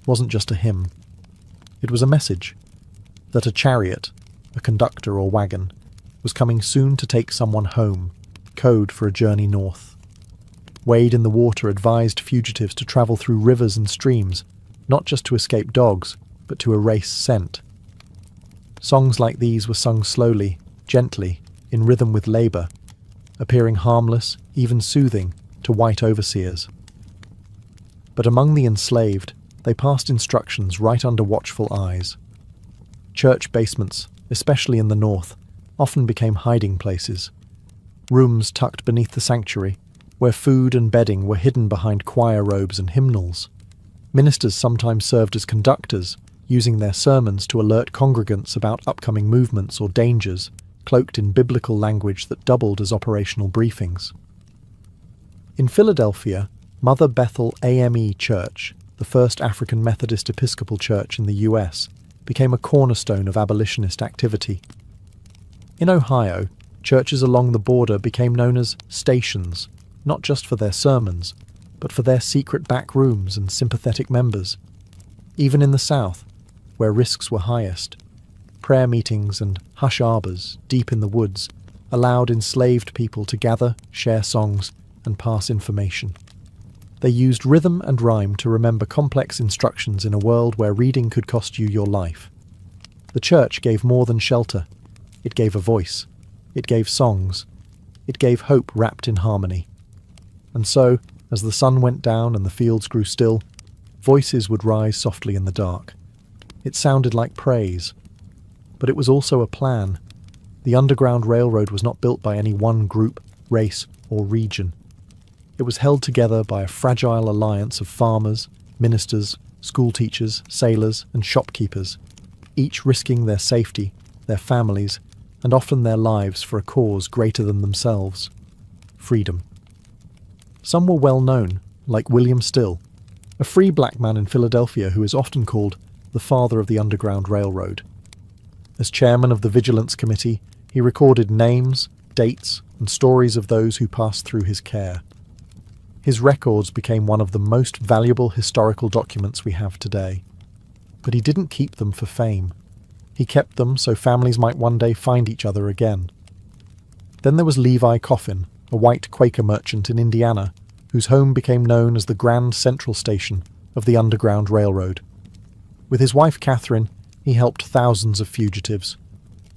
wasn't just a hymn. It was a message that a chariot, a conductor or wagon, was coming soon to take someone home, code for a journey north. Wade in the Water advised fugitives to travel through rivers and streams, not just to escape dogs, but to erase scent. Songs like these were sung slowly, gently, in rhythm with labour, appearing harmless, even soothing, to white overseers. But among the enslaved, they passed instructions right under watchful eyes. Church basements, especially in the north, often became hiding places. Rooms tucked beneath the sanctuary, where food and bedding were hidden behind choir robes and hymnals. Ministers sometimes served as conductors, using their sermons to alert congregants about upcoming movements or dangers, cloaked in biblical language that doubled as operational briefings. In Philadelphia, Mother Bethel AME Church, the first African Methodist Episcopal church in the US, became a cornerstone of abolitionist activity. In Ohio, churches along the border became known as stations, not just for their sermons, but for their secret back rooms and sympathetic members. Even in the South, where risks were highest, prayer meetings and hush arbors deep in the woods allowed enslaved people to gather, share songs, and pass information. They used rhythm and rhyme to remember complex instructions in a world where reading could cost you your life. The church gave more than shelter. It gave a voice. It gave songs. It gave hope wrapped in harmony. And so, as the sun went down and the fields grew still, voices would rise softly in the dark. It sounded like praise. But it was also a plan. The Underground Railroad was not built by any one group, race, or region. It was held together by a fragile alliance of farmers, ministers, schoolteachers, sailors, and shopkeepers, each risking their safety, their families, and often their lives for a cause greater than themselves: freedom. Some were well known, like William Still, a free black man in Philadelphia who is often called the father of the Underground Railroad. As chairman of the Vigilance Committee, he recorded names, dates, and stories of those who passed through his care. His records became one of the most valuable historical documents we have today. But he didn't keep them for fame. He kept them so families might one day find each other again. Then there was Levi Coffin, a white Quaker merchant in Indiana, whose home became known as the Grand Central Station of the Underground Railroad. With his wife Catherine, he helped thousands of fugitives.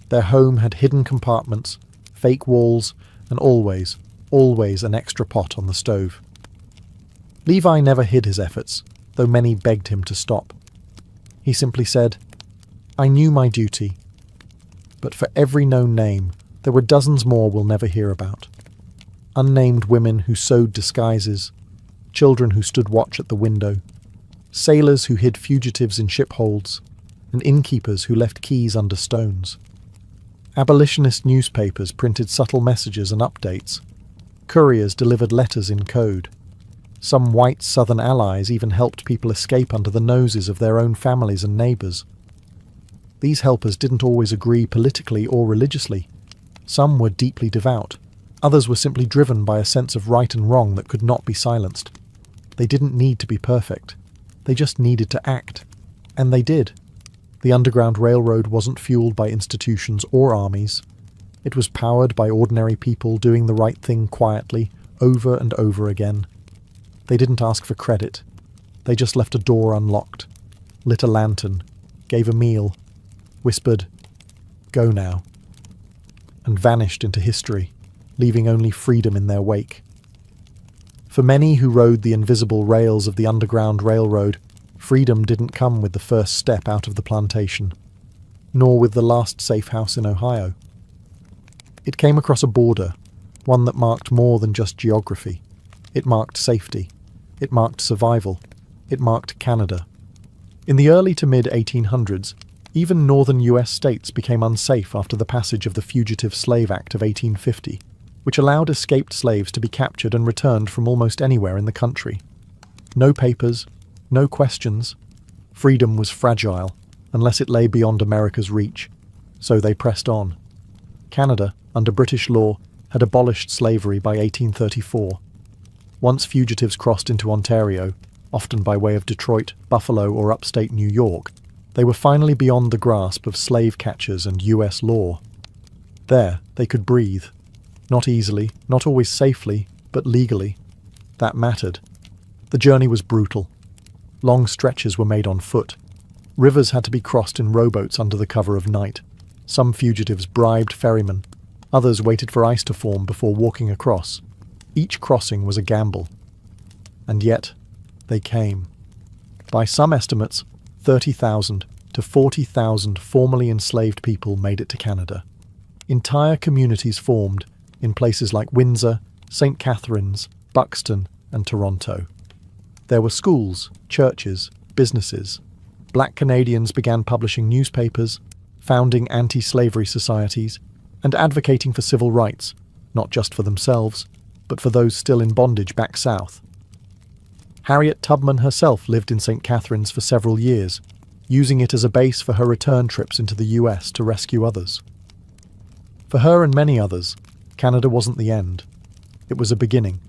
Their home had hidden compartments, fake walls, and always an extra pot on the stove. Levi never hid his efforts, though many begged him to stop. He simply said, "I knew my duty." But for every known name, there were dozens more we'll never hear about. Unnamed women who sewed disguises, children who stood watch at the window, sailors who hid fugitives in ship holds, and innkeepers who left keys under stones. Abolitionist newspapers printed subtle messages and updates. Couriers delivered letters in code. Some white Southern allies even helped people escape under the noses of their own families and neighbours. These helpers didn't always agree politically or religiously. Some were deeply devout. Others were simply driven by a sense of right and wrong that could not be silenced. They didn't need to be perfect. They just needed to act. And they did. The Underground Railroad wasn't fueled by institutions or armies. It was powered by ordinary people doing the right thing quietly, over and over again. They didn't ask for credit. They just left a door unlocked, lit a lantern, gave a meal, whispered, "Go now," and vanished into history, leaving only freedom in their wake. For many who rode the invisible rails of the Underground Railroad, freedom didn't come with the first step out of the plantation, nor with the last safe house in Ohio. It came across a border, one that marked more than just geography. It marked safety. It marked survival. It marked Canada. In the early to mid-1800s, even northern US states became unsafe after the passage of the Fugitive Slave Act of 1850, which allowed escaped slaves to be captured and returned from almost anywhere in the country. No papers, no questions. Freedom was fragile, unless it lay beyond America's reach, so they pressed on. Canada, under British law, had abolished slavery by 1834. Once fugitives crossed into Ontario, often by way of Detroit, Buffalo, or upstate New York, they were finally beyond the grasp of slave catchers and US law. There, they could breathe. Not easily, not always safely, but legally. That mattered. The journey was brutal. Long stretches were made on foot. Rivers had to be crossed in rowboats under the cover of night. Some fugitives bribed ferrymen. Others waited for ice to form before walking across. Each crossing was a gamble. And yet, they came. By some estimates, 30,000 to 40,000 formerly enslaved people made it to Canada. Entire communities formed in places like Windsor, St. Catharines, Buxton, and Toronto. There were schools, churches, businesses. Black Canadians began publishing newspapers, founding anti-slavery societies, and advocating for civil rights, not just for themselves, but for those still in bondage back south. Harriet Tubman herself lived in St. Catharines for several years, using it as a base for her return trips into the US to rescue others. For her and many others, Canada wasn't the end. It was a beginning,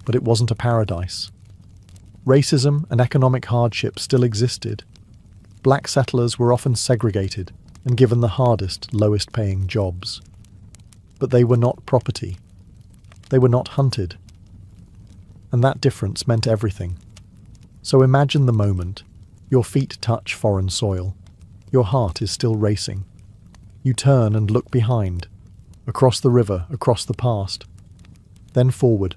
but it wasn't a paradise. Racism and economic hardship still existed. Black settlers were often segregated and given the hardest, lowest-paying jobs. But they were not property. They were not hunted. And that difference meant everything. So imagine the moment. Your feet touch foreign soil. Your heart is still racing. You turn and look behind, across the river, across the past, then forward.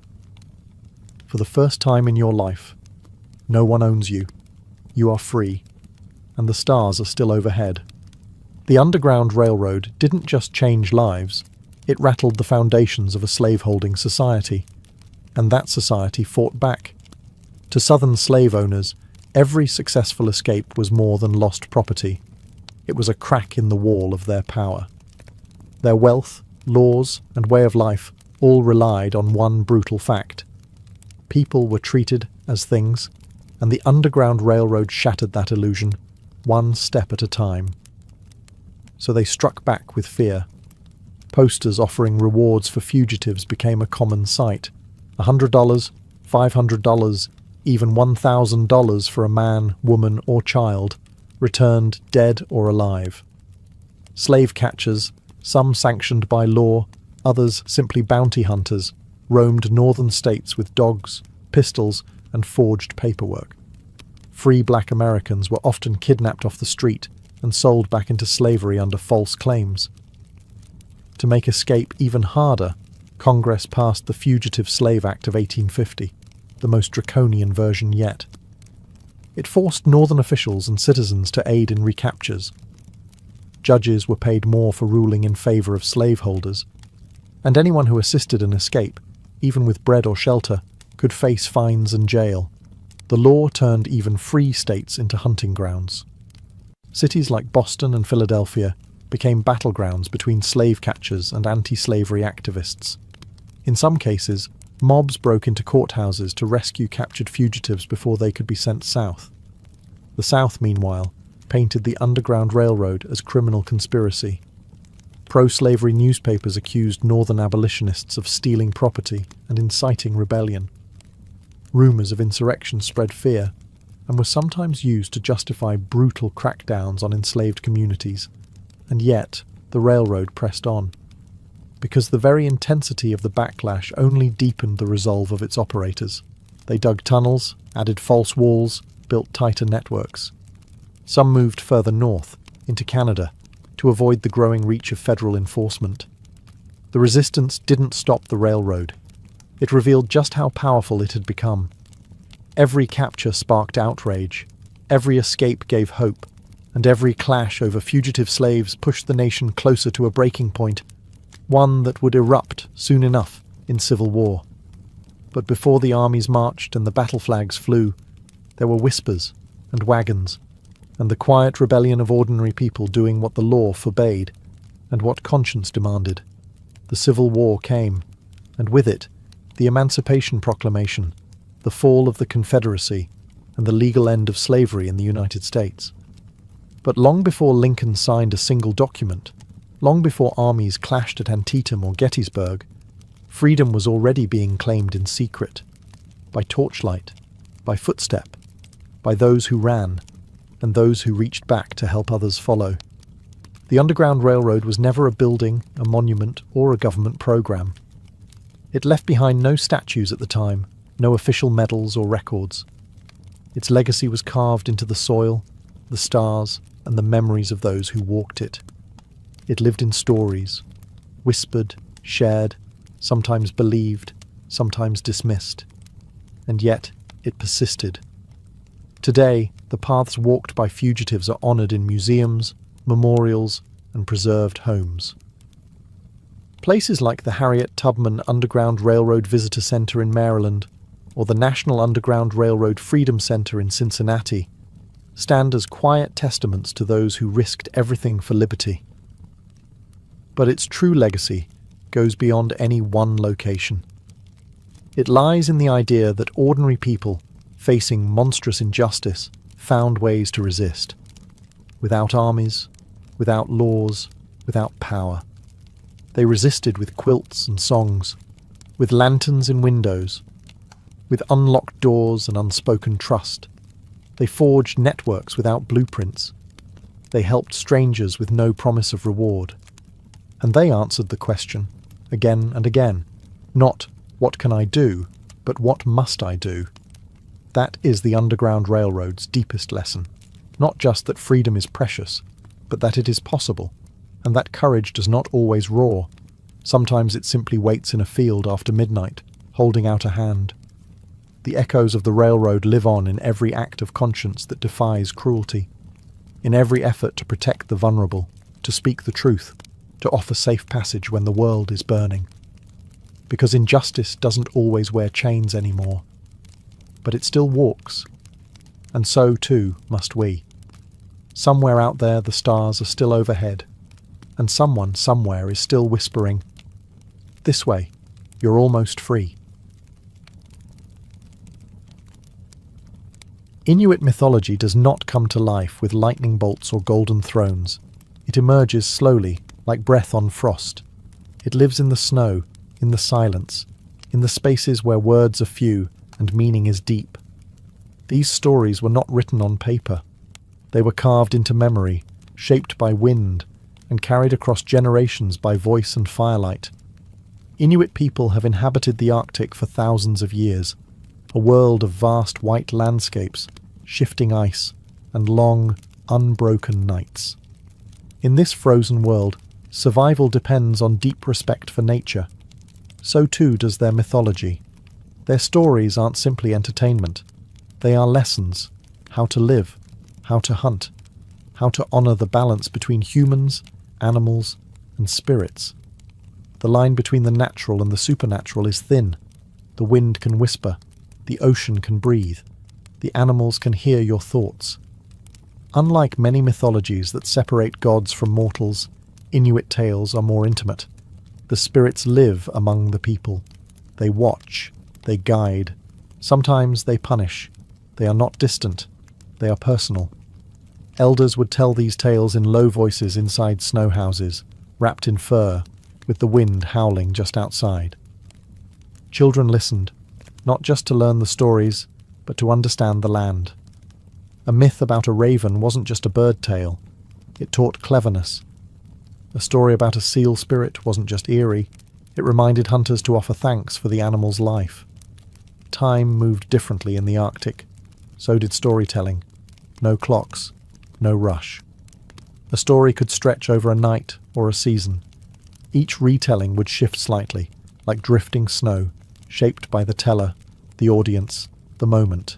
For the first time in your life, no one owns you. You are free, and the stars are still overhead. The Underground Railroad didn't just change lives, it rattled the foundations of a slaveholding society. And that society fought back. To Southern slave owners, every successful escape was more than lost property. It was a crack in the wall of their power. Their wealth, laws, and way of life all relied on one brutal fact. People were treated as things, and the Underground Railroad shattered that illusion, one step at a time. So they struck back with fear. Posters offering rewards for fugitives became a common sight. $100, $500, even $1,000 for a man, woman, or child, returned dead or alive. Slave catchers, some sanctioned by law, others simply bounty hunters, roamed northern states with dogs, pistols, and forged paperwork. Free black Americans were often kidnapped off the street and sold back into slavery under false claims. To make escape even harder, Congress passed the Fugitive Slave Act of 1850, the most draconian version yet. It forced northern officials and citizens to aid in recaptures. Judges were paid more for ruling in favor of slaveholders, and anyone who assisted an escape, even with bread or shelter, could face fines and jail. The law turned even free states into hunting grounds. Cities like Boston and Philadelphia became battlegrounds between slave catchers and anti-slavery activists. In some cases, mobs broke into courthouses to rescue captured fugitives before they could be sent south. The South, meanwhile, painted the Underground Railroad as criminal conspiracy. Pro-slavery newspapers accused northern abolitionists of stealing property and inciting rebellion. Rumors of insurrection spread fear and were sometimes used to justify brutal crackdowns on enslaved communities. And yet, the railroad pressed on, because the very intensity of the backlash only deepened the resolve of its operators. They dug tunnels, added false walls, built tighter networks. Some moved further north, into Canada, to avoid the growing reach of federal enforcement. The resistance didn't stop the railroad. It revealed just how powerful it had become. Every capture sparked outrage, every escape gave hope, and every clash over fugitive slaves pushed the nation closer to a breaking point, one that would erupt soon enough in civil war. But before the armies marched and the battle flags flew, there were whispers and wagons, and the quiet rebellion of ordinary people doing what the law forbade and what conscience demanded. The Civil War came, and with it, the Emancipation Proclamation, the fall of the Confederacy, and the legal end of slavery in the United States. But long before Lincoln signed a single document, long before armies clashed at Antietam or Gettysburg, freedom was already being claimed in secret, by torchlight, by footstep, by those who ran, and those who reached back to help others follow. The Underground Railroad was never a building, a monument, or a government program. It left behind no statues at the time, no official medals or records. Its legacy was carved into the soil, the stars, and the memories of those who walked it. It lived in stories, whispered, shared, sometimes believed, sometimes dismissed. And yet, it persisted. Today, the paths walked by fugitives are honoured in museums, memorials, and preserved homes. Places like the Harriet Tubman Underground Railroad Visitor Center in Maryland or the National Underground Railroad Freedom Center in Cincinnati stand as quiet testaments to those who risked everything for liberty. But its true legacy goes beyond any one location. It lies in the idea that ordinary people, facing monstrous injustice, found ways to resist. Without armies, without laws, without power. They resisted with quilts and songs, with lanterns in windows, with unlocked doors and unspoken trust. They forged networks without blueprints. They helped strangers with no promise of reward. And they answered the question, again and again, not "what can I do?" but "what must I do?" That is the Underground Railroad's deepest lesson. Not just that freedom is precious, but that it is possible, and that courage does not always roar. Sometimes it simply waits in a field after midnight, holding out a hand. The echoes of the railroad live on in every act of conscience that defies cruelty, in every effort to protect the vulnerable, to speak the truth, to offer safe passage when the world is burning. Because injustice doesn't always wear chains anymore, but it still walks, and so too must we. Somewhere out there the stars are still overhead, and someone somewhere is still whispering, "This way, you're almost free." Inuit mythology does not come to life with lightning bolts or golden thrones. It emerges slowly, like breath on frost. It lives in the snow, in the silence, in the spaces where words are few and meaning is deep. These stories were not written on paper. They were carved into memory, shaped by wind, and carried across generations by voice and firelight. Inuit people have inhabited the Arctic for thousands of years, a world of vast white landscapes, shifting ice, and long, unbroken nights. In this frozen world, survival depends on deep respect for nature. So too does their mythology. Their stories aren't simply entertainment. They are lessons: how to live, how to hunt, how to honour the balance between humans, animals, and spirits. The line between the natural and the supernatural is thin. The wind can whisper, the ocean can breathe, the animals can hear your thoughts. Unlike many mythologies that separate gods from mortals, Inuit tales are more intimate. The spirits live among the people. They watch, they guide. Sometimes they punish. They are not distant. They are personal. Elders would tell these tales in low voices inside snow houses, wrapped in fur, with the wind howling just outside. Children listened, not just to learn the stories, but to understand the land. A myth about a raven wasn't just a bird tale. It taught cleverness. A story about a seal spirit wasn't just eerie. It reminded hunters to offer thanks for the animal's life. Time moved differently in the Arctic. So did storytelling. No clocks, no rush. A story could stretch over a night or a season. Each retelling would shift slightly, like drifting snow, shaped by the teller, the audience, the moment.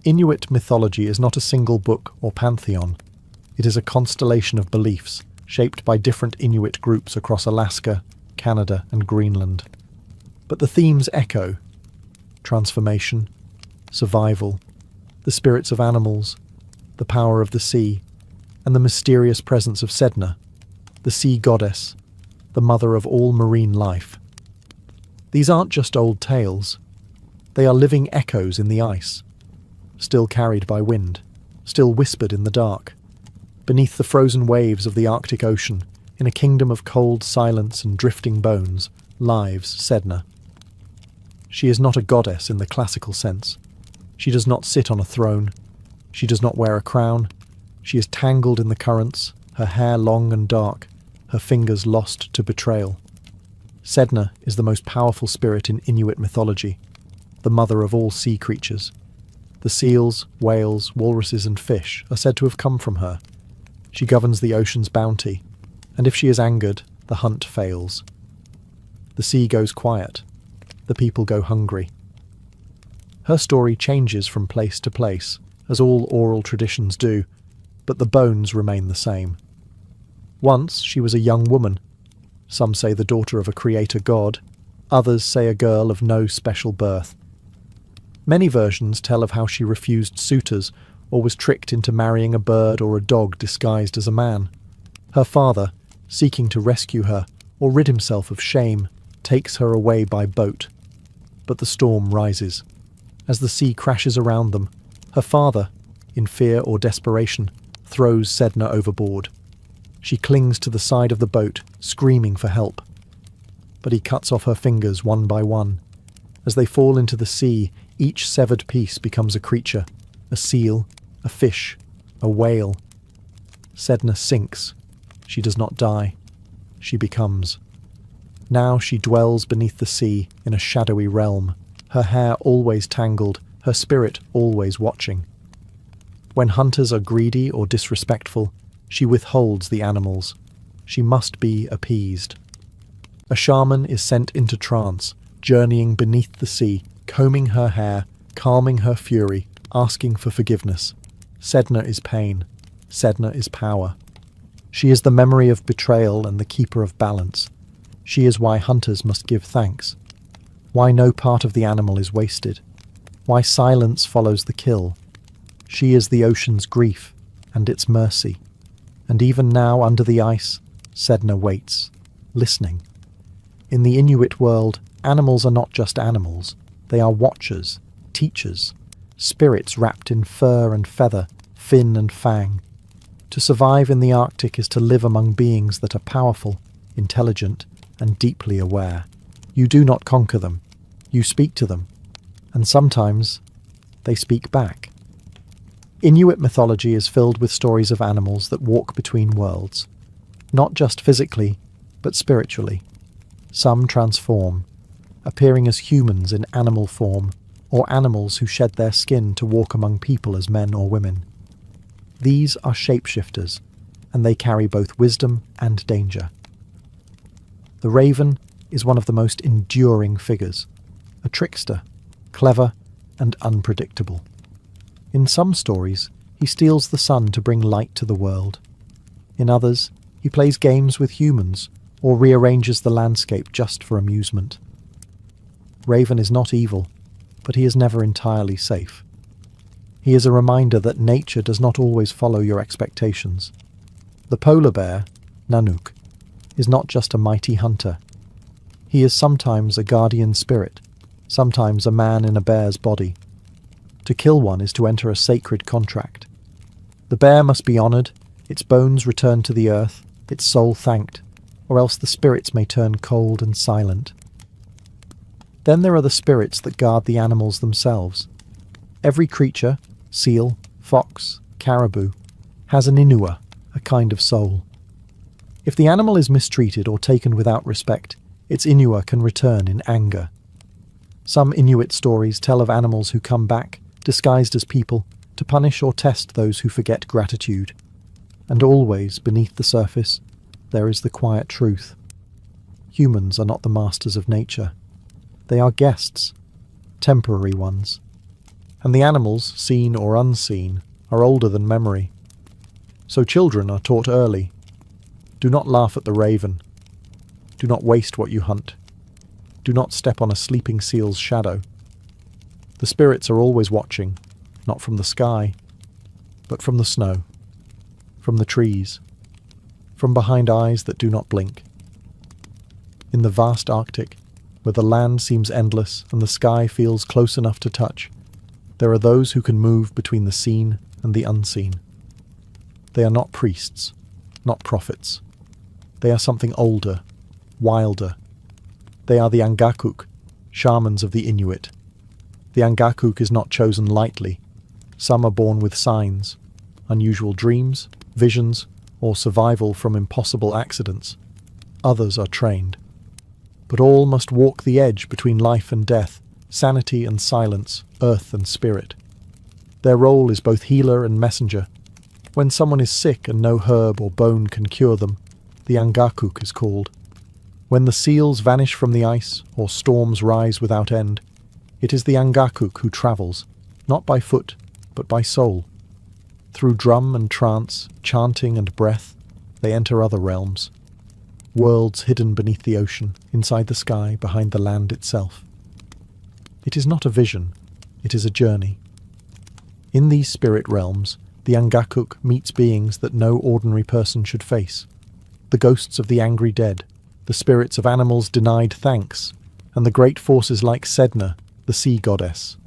Inuit mythology is not a single book or pantheon. It is a constellation of beliefs, shaped by different Inuit groups across Alaska, Canada, and Greenland. But the themes echo: transformation, survival, the spirits of animals, the power of the sea, and the mysterious presence of Sedna, the sea goddess, the mother of all marine life. These aren't just old tales. They are living echoes in the ice, still carried by wind, still whispered in the dark. Beneath the frozen waves of the Arctic Ocean, in a kingdom of cold silence and drifting bones, lives Sedna. She is not a goddess in the classical sense. She does not sit on a throne. She does not wear a crown. She is tangled in the currents, her hair long and dark, her fingers lost to betrayal. Sedna is the most powerful spirit in Inuit mythology. the mother of all sea creatures. The seals, whales, walruses and fish are said to have come from her. She governs the ocean's bounty, and if she is angered, the hunt fails. The sea goes quiet. The people go hungry. Her story changes from place to place, as all oral traditions do, but the bones remain the same. Once she was a young woman. Some say the daughter of a creator god, others say a girl of no special birth. Many versions tell of how she refused suitors or was tricked into marrying a bird or a dog disguised as a man. Her father, seeking to rescue her or rid himself of shame, takes her away by boat. But the storm rises. As the sea crashes around them, her father, in fear or desperation, throws Sedna overboard. She clings to the side of the boat, screaming for help. But he cuts off her fingers one by one. As they fall into the sea, each severed piece becomes a creature, a seal, a fish, a whale. Sedna sinks. She does not die. She becomes. Now she dwells beneath the sea in a shadowy realm, her hair always tangled, her spirit always watching. When hunters are greedy or disrespectful, she withholds the animals. She must be appeased. A shaman is sent into trance, journeying beneath the sea, combing her hair, calming her fury, asking for forgiveness. Sedna is pain. Sedna is power. She is the memory of betrayal and the keeper of balance. She is why hunters must give thanks. Why no part of the animal is wasted. Why silence follows the kill. She is the ocean's grief and its mercy. And even now under the ice, Sedna waits, listening. In the Inuit world, animals are not just animals. They are watchers, teachers, spirits wrapped in fur and feather, fin and fang. To survive in the Arctic is to live among beings that are powerful, intelligent, and deeply aware. You do not conquer them. You speak to them. And sometimes they speak back. Inuit mythology is filled with stories of animals that walk between worlds, not just physically, but spiritually. Some transform, appearing as humans in animal form, or animals who shed their skin to walk among people as men or women. These are shapeshifters, and they carry both wisdom and danger. The raven is one of the most enduring figures, a trickster, clever and unpredictable. In some stories, he steals the sun to bring light to the world. In others, he plays games with humans or rearranges the landscape just for amusement. Raven is not evil, but he is never entirely safe. He is a reminder that nature does not always follow your expectations. The polar bear, Nanook, is not just a mighty hunter. He is sometimes a guardian spirit, sometimes a man in a bear's body. To kill one is to enter a sacred contract. The bear must be honoured, its bones returned to the earth, its soul thanked, or else the spirits may turn cold and silent. Then there are the spirits that guard the animals themselves. Every creature, seal, fox, caribou, has an inua, a kind of soul. If the animal is mistreated or taken without respect, its inua can return in anger. Some Inuit stories tell of animals who come back, disguised as people, to punish or test those who forget gratitude. And always, beneath the surface, there is the quiet truth. Humans are not the masters of nature. They are guests, temporary ones. And the animals, seen or unseen, are older than memory. So children are taught early. Do not laugh at the raven. Do not waste what you hunt. Do not step on a sleeping seal's shadow. The spirits are always watching, not from the sky, but from the snow, from the trees, from behind eyes that do not blink. In the vast Arctic, where the land seems endless and the sky feels close enough to touch, there are those who can move between the seen and the unseen. They are not priests, not prophets. They are something older, wilder. They are the Angakuk, shamans of the Inuit. The Angakuk is not chosen lightly. Some are born with signs, unusual dreams, visions, or survival from impossible accidents. Others are trained. But all must walk the edge between life and death, sanity and silence, earth and spirit. Their role is both healer and messenger. When someone is sick and no herb or bone can cure them, the angakuk is called. When the seals vanish from the ice or storms rise without end, it is the angakuk who travels, not by foot, but by soul. Through drum and trance, chanting and breath, they enter other realms. Worlds hidden beneath the ocean, inside the sky, behind the land itself. It is not a vision, it is a journey. In these spirit realms, the angakuk meets beings that no ordinary person should face. The ghosts of the angry dead, the spirits of animals denied thanks, and the great forces like Sedna, the sea goddess.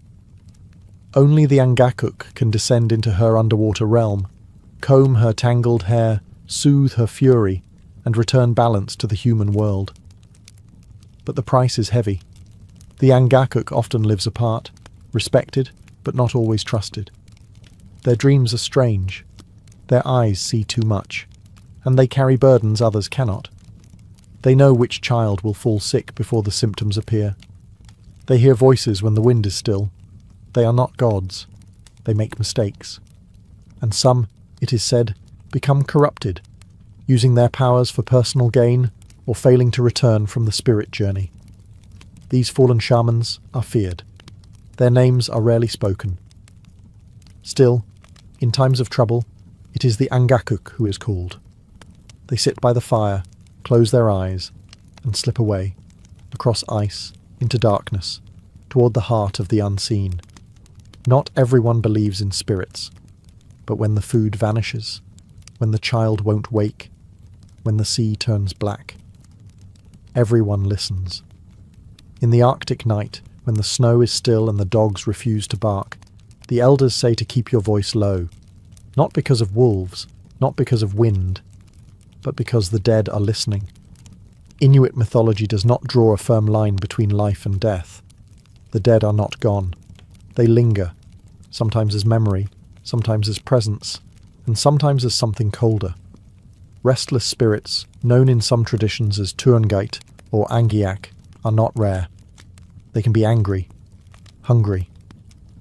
Only the angakuk can descend into her underwater realm, comb her tangled hair, soothe her fury, and return balance to the human world. But the price is heavy. The angakuk often lives apart, respected, but not always trusted. Their dreams are strange. Their eyes see too much, and they carry burdens others cannot. They know which child will fall sick before the symptoms appear. They hear voices when the wind is still. They are not gods. They make mistakes. And some, it is said, become corrupted, using their powers for personal gain or failing to return from the spirit journey. These fallen shamans are feared. Their names are rarely spoken. Still, in times of trouble, it is the angakuk who is called. They sit by the fire, close their eyes, and slip away, across ice, into darkness, toward the heart of the unseen. Not everyone believes in spirits, but when the food vanishes, when the child won't wake, when the sea turns black, everyone listens. In the Arctic night, when the snow is still and the dogs refuse to bark, the elders say to keep your voice low, not because of wolves, not because of wind, but because the dead are listening. Inuit mythology does not draw a firm line between life and death. The dead are not gone. They linger, sometimes as memory, sometimes as presence, and sometimes as something colder. Restless spirits, known in some traditions as Tuangait or Angiak, are not rare. They can be angry, hungry,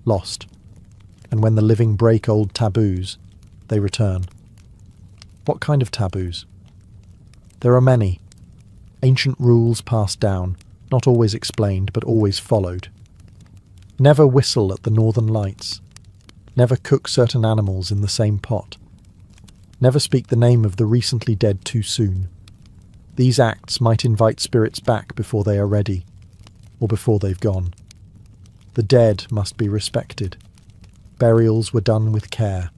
lost, and when the living break old taboos, they return. What kind of taboos? There are many. Ancient rules passed down, not always explained, but always followed. Never whistle at the northern lights. Never cook certain animals in the same pot. Never speak the name of the recently dead too soon. These acts might invite spirits back before they are ready, or before they've gone. The dead must be respected. Burials were done with care.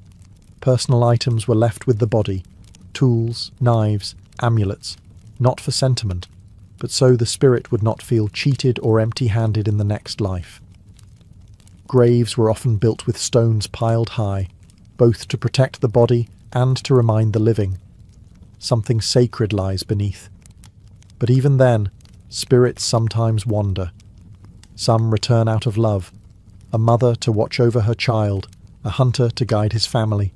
Personal items were left with the body, tools, knives, amulets, not for sentiment, but so the spirit would not feel cheated or empty-handed in the next life. Graves were often built with stones piled high, both to protect the body and to remind the living. Something sacred lies beneath. But even then, spirits sometimes wander. Some return out of love, a mother to watch over her child, a hunter to guide his family.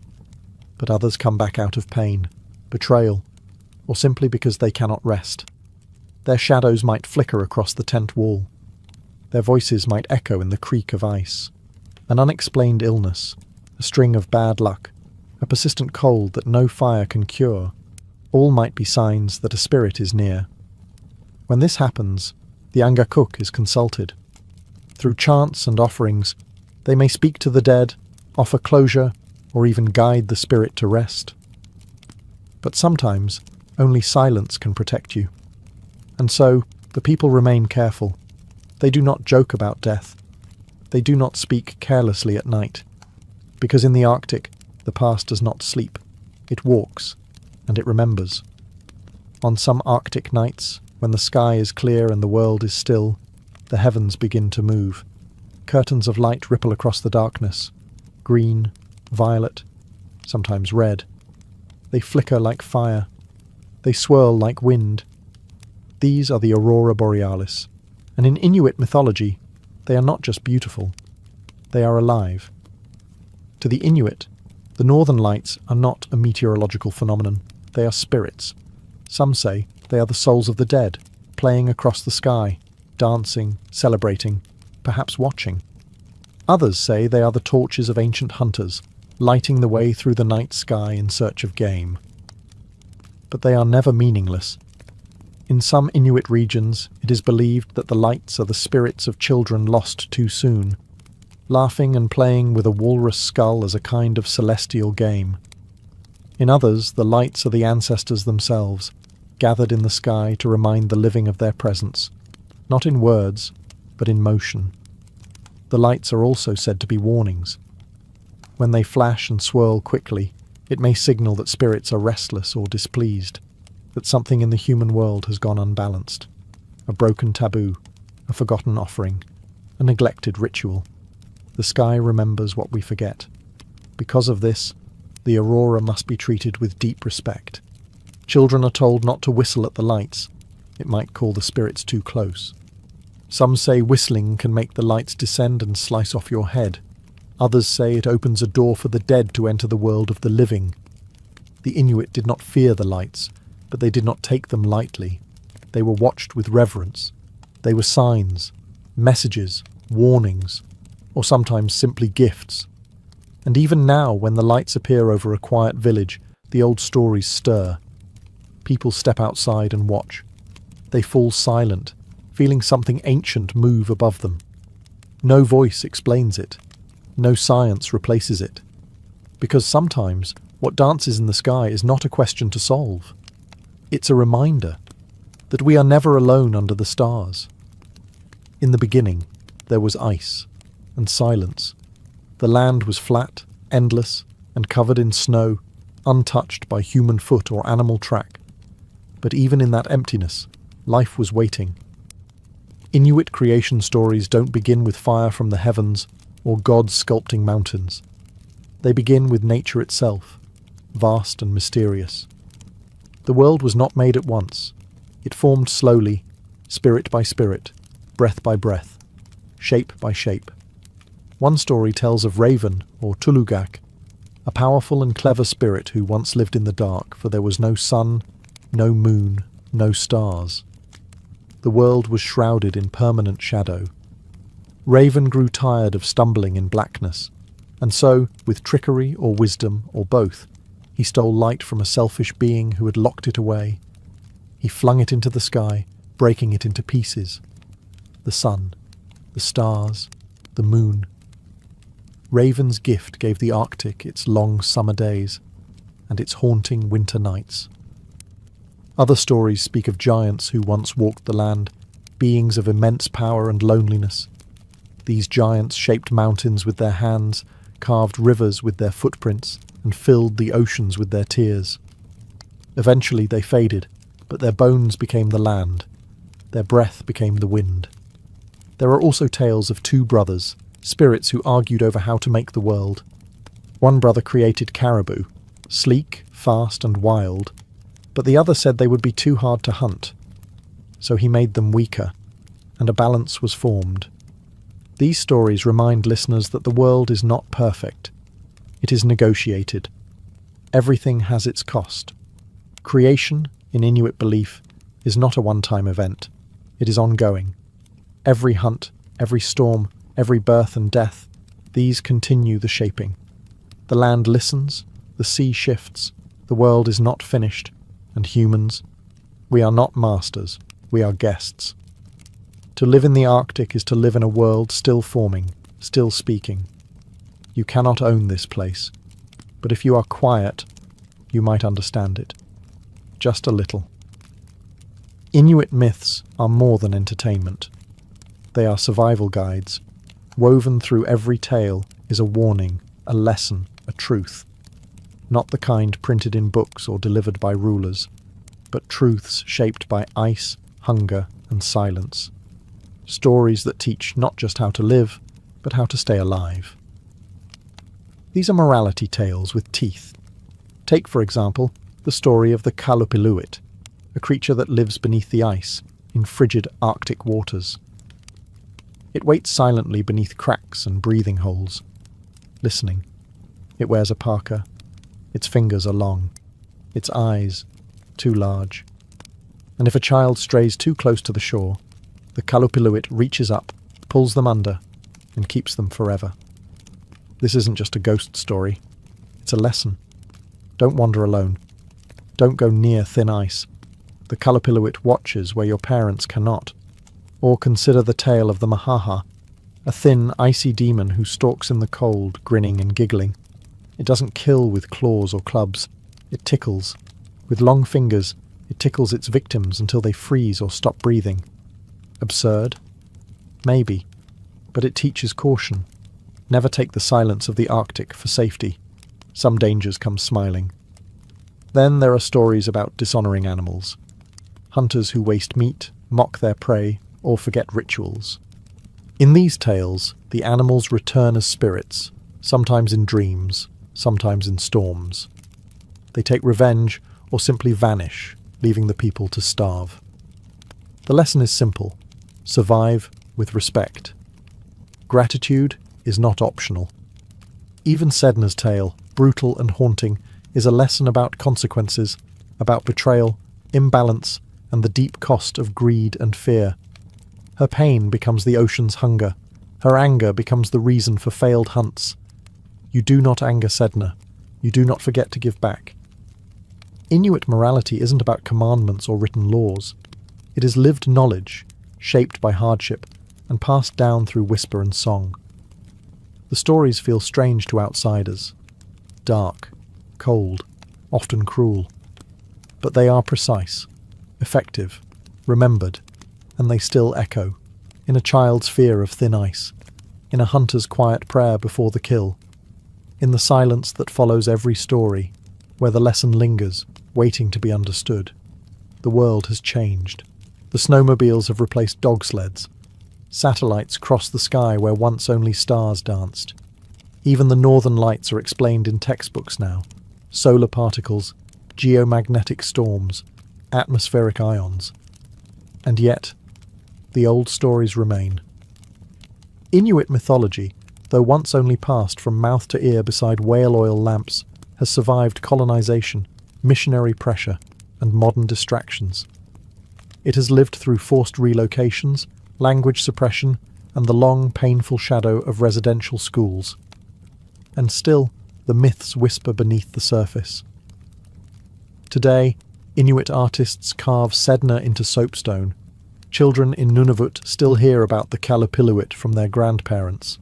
But others come back out of pain, betrayal, or simply because they cannot rest. Their shadows might flicker across the tent wall. Their voices might echo in the creak of ice. An unexplained illness, a string of bad luck, a persistent cold that no fire can cure, all might be signs that a spirit is near. When this happens, the angakuk is consulted. Through chants and offerings, they may speak to the dead, offer closure, or even guide the spirit to rest. But sometimes, only silence can protect you. And so, the people remain careful. They do not joke about death. They do not speak carelessly at night. Because in the Arctic, the past does not sleep. It walks, and it remembers. On some Arctic nights, when the sky is clear and the world is still, the heavens begin to move. Curtains of light ripple across the darkness. Green, violet, sometimes red. They flicker like fire. They swirl like wind. These are the aurora borealis, and in Inuit mythology, they are not just beautiful. They are alive. To the Inuit, the northern lights are not a meteorological phenomenon. They are spirits. Some say they are the souls of the dead, playing across the sky, dancing, celebrating, perhaps watching. Others say they are the torches of ancient hunters, lighting the way through the night sky in search of game. But they are never meaningless. In some Inuit regions, it is believed that the lights are the spirits of children lost too soon, laughing and playing with a walrus skull as a kind of celestial game. In others, the lights are the ancestors themselves, gathered in the sky to remind the living of their presence, not in words, but in motion. The lights are also said to be warnings. When they flash and swirl quickly, it may signal that spirits are restless or displeased, that something in the human world has gone unbalanced. A broken taboo, a forgotten offering, a neglected ritual. The sky remembers what we forget. Because of this, the aurora must be treated with deep respect. Children are told not to whistle at the lights. It might call the spirits too close. Some say whistling can make the lights descend and slice off your head. Others say it opens a door for the dead to enter the world of the living. The Inuit did not fear the lights, but they did not take them lightly. They were watched with reverence. They were signs, messages, warnings, or sometimes simply gifts. And even now, when the lights appear over a quiet village, the old stories stir. People step outside and watch. They fall silent, feeling something ancient move above them. No voice explains it. No science replaces it. Because sometimes what dances in the sky is not a question to solve. It's a reminder that we are never alone under the stars. In the beginning, there was ice and silence. The land was flat, endless, and covered in snow, untouched by human foot or animal track. But even in that emptiness, life was waiting. Inuit creation stories don't begin with fire from the heavens or gods sculpting mountains. They begin with nature itself, vast and mysterious. The world was not made at once. It formed slowly, spirit by spirit, breath by breath, shape by shape. One story tells of Raven, or Tulugak, a powerful and clever spirit who once lived in the dark, for there was no sun, no moon, no stars. The world was shrouded in permanent shadow. Raven grew tired of stumbling in blackness, and so, with trickery or wisdom, or both, he stole light from a selfish being who had locked it away. He flung it into the sky, breaking it into pieces. The sun, the stars, the moon. Raven's gift gave the Arctic its long summer days, and its haunting winter nights. Other stories speak of giants who once walked the land, beings of immense power and loneliness. These giants shaped mountains with their hands, carved rivers with their footprints, and filled the oceans with their tears. Eventually they faded, but their bones became the land. Their breath became the wind. There are also tales of two brothers, spirits who argued over how to make the world. One brother created caribou, sleek, fast, and wild, but the other said they would be too hard to hunt. So he made them weaker, and a balance was formed. These stories remind listeners that the world is not perfect. It is negotiated. Everything has its cost. Creation, in Inuit belief, is not a one-time event. It is ongoing. Every hunt, every storm, every birth and death, these continue the shaping. The land listens, the sea shifts, the world is not finished, and humans, we are not masters, we are guests. To live in the Arctic is to live in a world still forming, still speaking. You cannot own this place, but if you are quiet, you might understand it. Just a little. Inuit myths are more than entertainment. They are survival guides. Woven through every tale is a warning, a lesson, a truth. Not the kind printed in books or delivered by rulers, but truths shaped by ice, hunger, and silence. Stories that teach not just how to live, but how to stay alive. These are morality tales with teeth. Take, for example, the story of the Kalupiluit, a creature that lives beneath the ice, in frigid Arctic waters. It waits silently beneath cracks and breathing holes, listening. It wears a parka. Its fingers are long. Its eyes, too large. And if a child strays too close to the shore, the Kalupiluit reaches up, pulls them under, and keeps them forever. This isn't just a ghost story. It's a lesson. Don't wander alone. Don't go near thin ice. The Kalapiluit watches where your parents cannot. Or consider the tale of the Mahaha, a thin, icy demon who stalks in the cold, grinning and giggling. It doesn't kill with claws or clubs. It tickles. With long fingers, it tickles its victims until they freeze or stop breathing. Absurd? Maybe. But it teaches caution. Never take the silence of the Arctic for safety. Some dangers come smiling. Then there are stories about dishonoring animals. Hunters who waste meat, mock their prey, or forget rituals. In these tales, the animals return as spirits, sometimes in dreams, sometimes in storms. They take revenge or simply vanish, leaving the people to starve. The lesson is simple. Survive with respect. Gratitude is not optional. Even Sedna's tale, brutal and haunting, is a lesson about consequences, about betrayal, imbalance, and the deep cost of greed and fear. Her pain becomes the ocean's hunger. Her anger becomes the reason for failed hunts. You do not anger Sedna. You do not forget to give back. Inuit morality isn't about commandments or written laws. It is lived knowledge, shaped by hardship, and passed down through whisper and song. The stories feel strange to outsiders. Dark, cold, often cruel. But they are precise, effective, remembered, and they still echo, in a child's fear of thin ice, in a hunter's quiet prayer before the kill, in the silence that follows every story, where the lesson lingers, waiting to be understood. The world has changed. The snowmobiles have replaced dog sleds. Satellites cross the sky where once only stars danced. Even the northern lights are explained in textbooks now. Solar particles, geomagnetic storms, atmospheric ions. And yet, the old stories remain. Inuit mythology, though once only passed from mouth to ear beside whale oil lamps, has survived colonization, missionary pressure, and modern distractions. It has lived through forced relocations, language suppression, and the long, painful shadow of residential schools. And still, the myths whisper beneath the surface. Today, Inuit artists carve Sedna into soapstone. Children in Nunavut still hear about the Kalapiluit from their grandparents.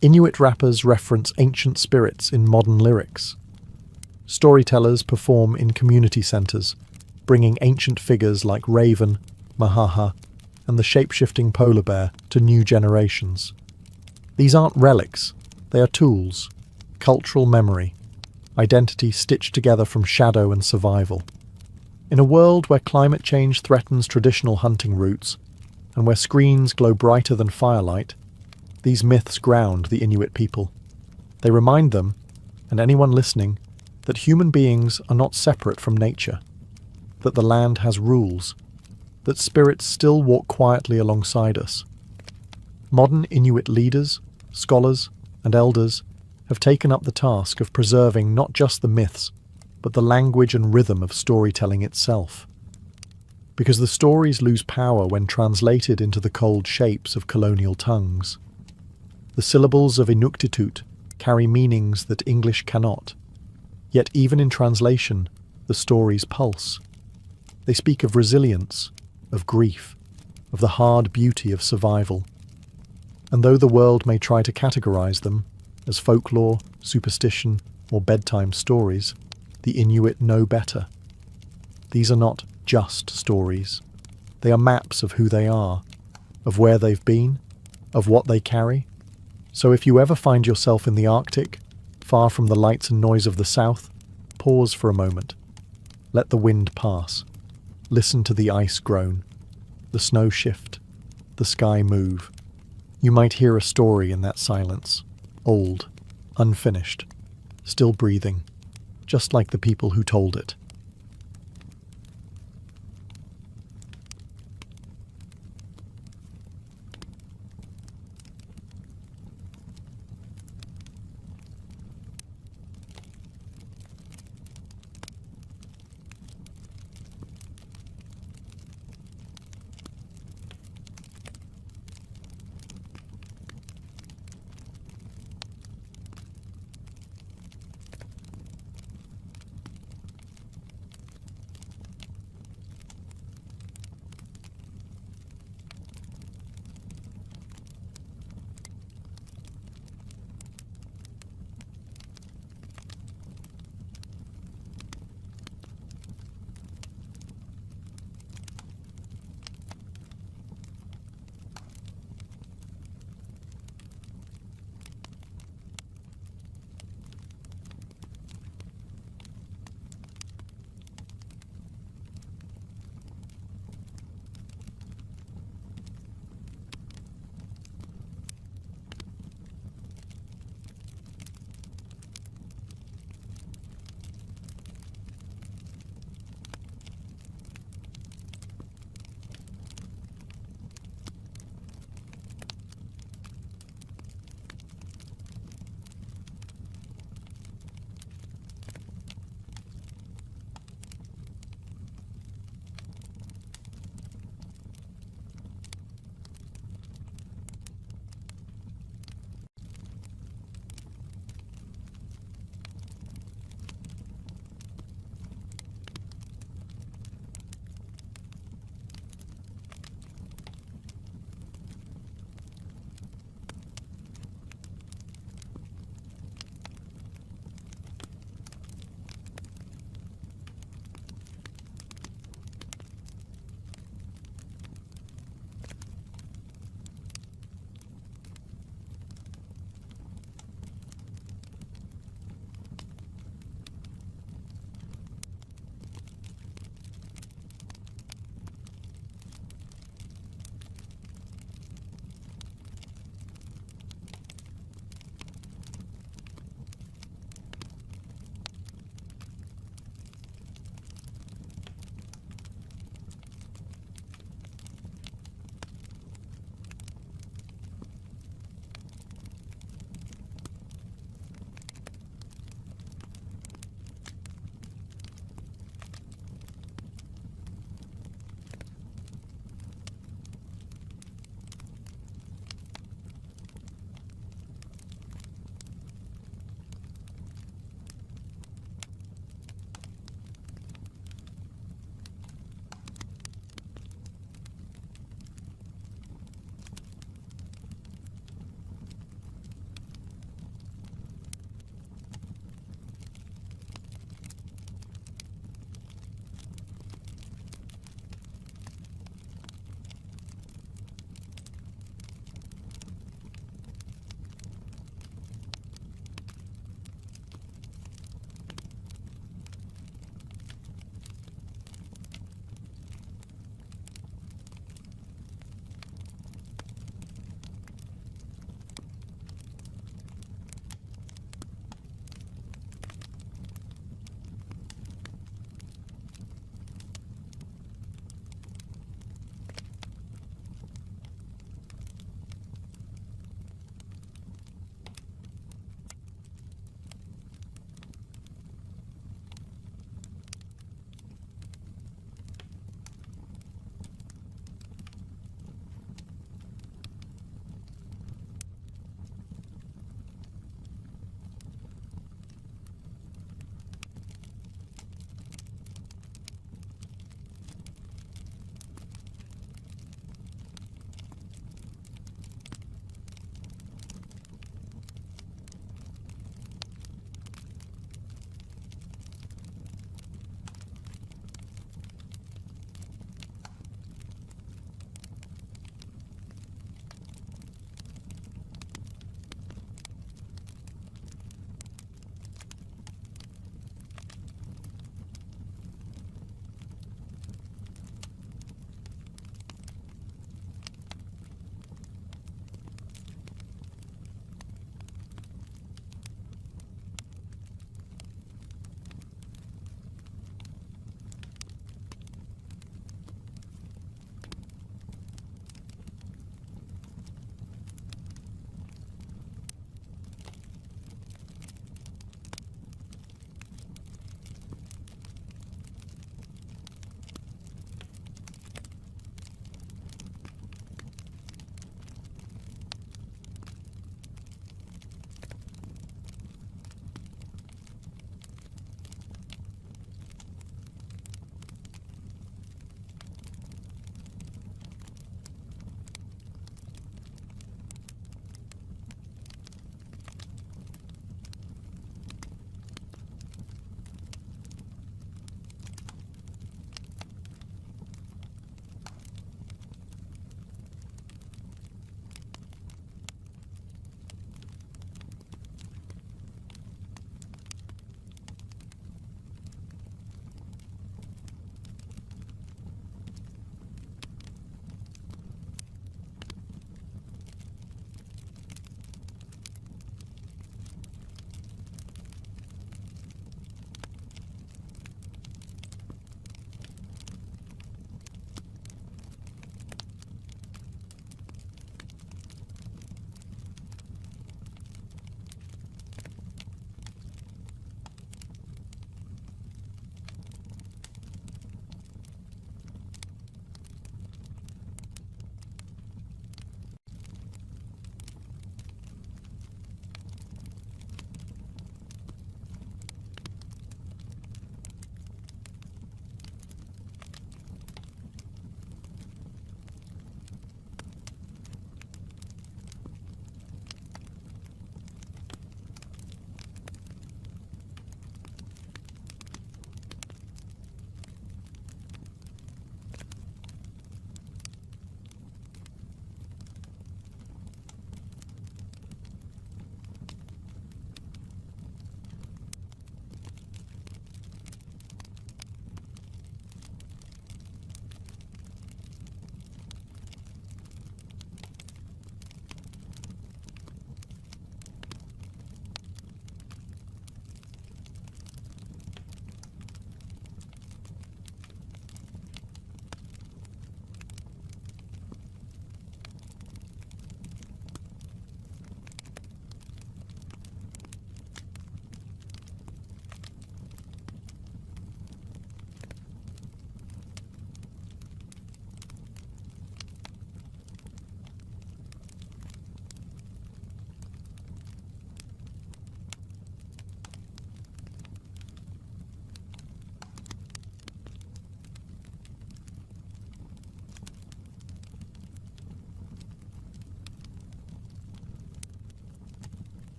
Inuit rappers reference ancient spirits in modern lyrics. Storytellers perform in community centres, bringing ancient figures like Raven, Mahaha, and the shape-shifting polar bear to new generations. These aren't relics, they are tools, cultural memory, identity stitched together from shadow and survival. In a world where climate change threatens traditional hunting routes, and where screens glow brighter than firelight, these myths ground the Inuit people. They remind them, and anyone listening, that human beings are not separate from nature, that the land has rules, that spirits still walk quietly alongside us. Modern Inuit leaders, scholars, and elders have taken up the task of preserving not just the myths, but the language and rhythm of storytelling itself. Because the stories lose power when translated into the cold shapes of colonial tongues. The syllables of Inuktitut carry meanings that English cannot. Yet even in translation, the stories pulse. They speak of resilience, of grief, of the hard beauty of survival. And though the world may try to categorize them as folklore, superstition, or bedtime stories, the Inuit know better. These are not just stories. They are maps of who they are, of where they've been, of what they carry. So if you ever find yourself in the Arctic, far from the lights and noise of the south, pause for a moment. Let the wind pass. Listen to the ice groan, the snow shift, the sky move. You might hear a story in that silence, old, unfinished, still breathing, just like the people who told it.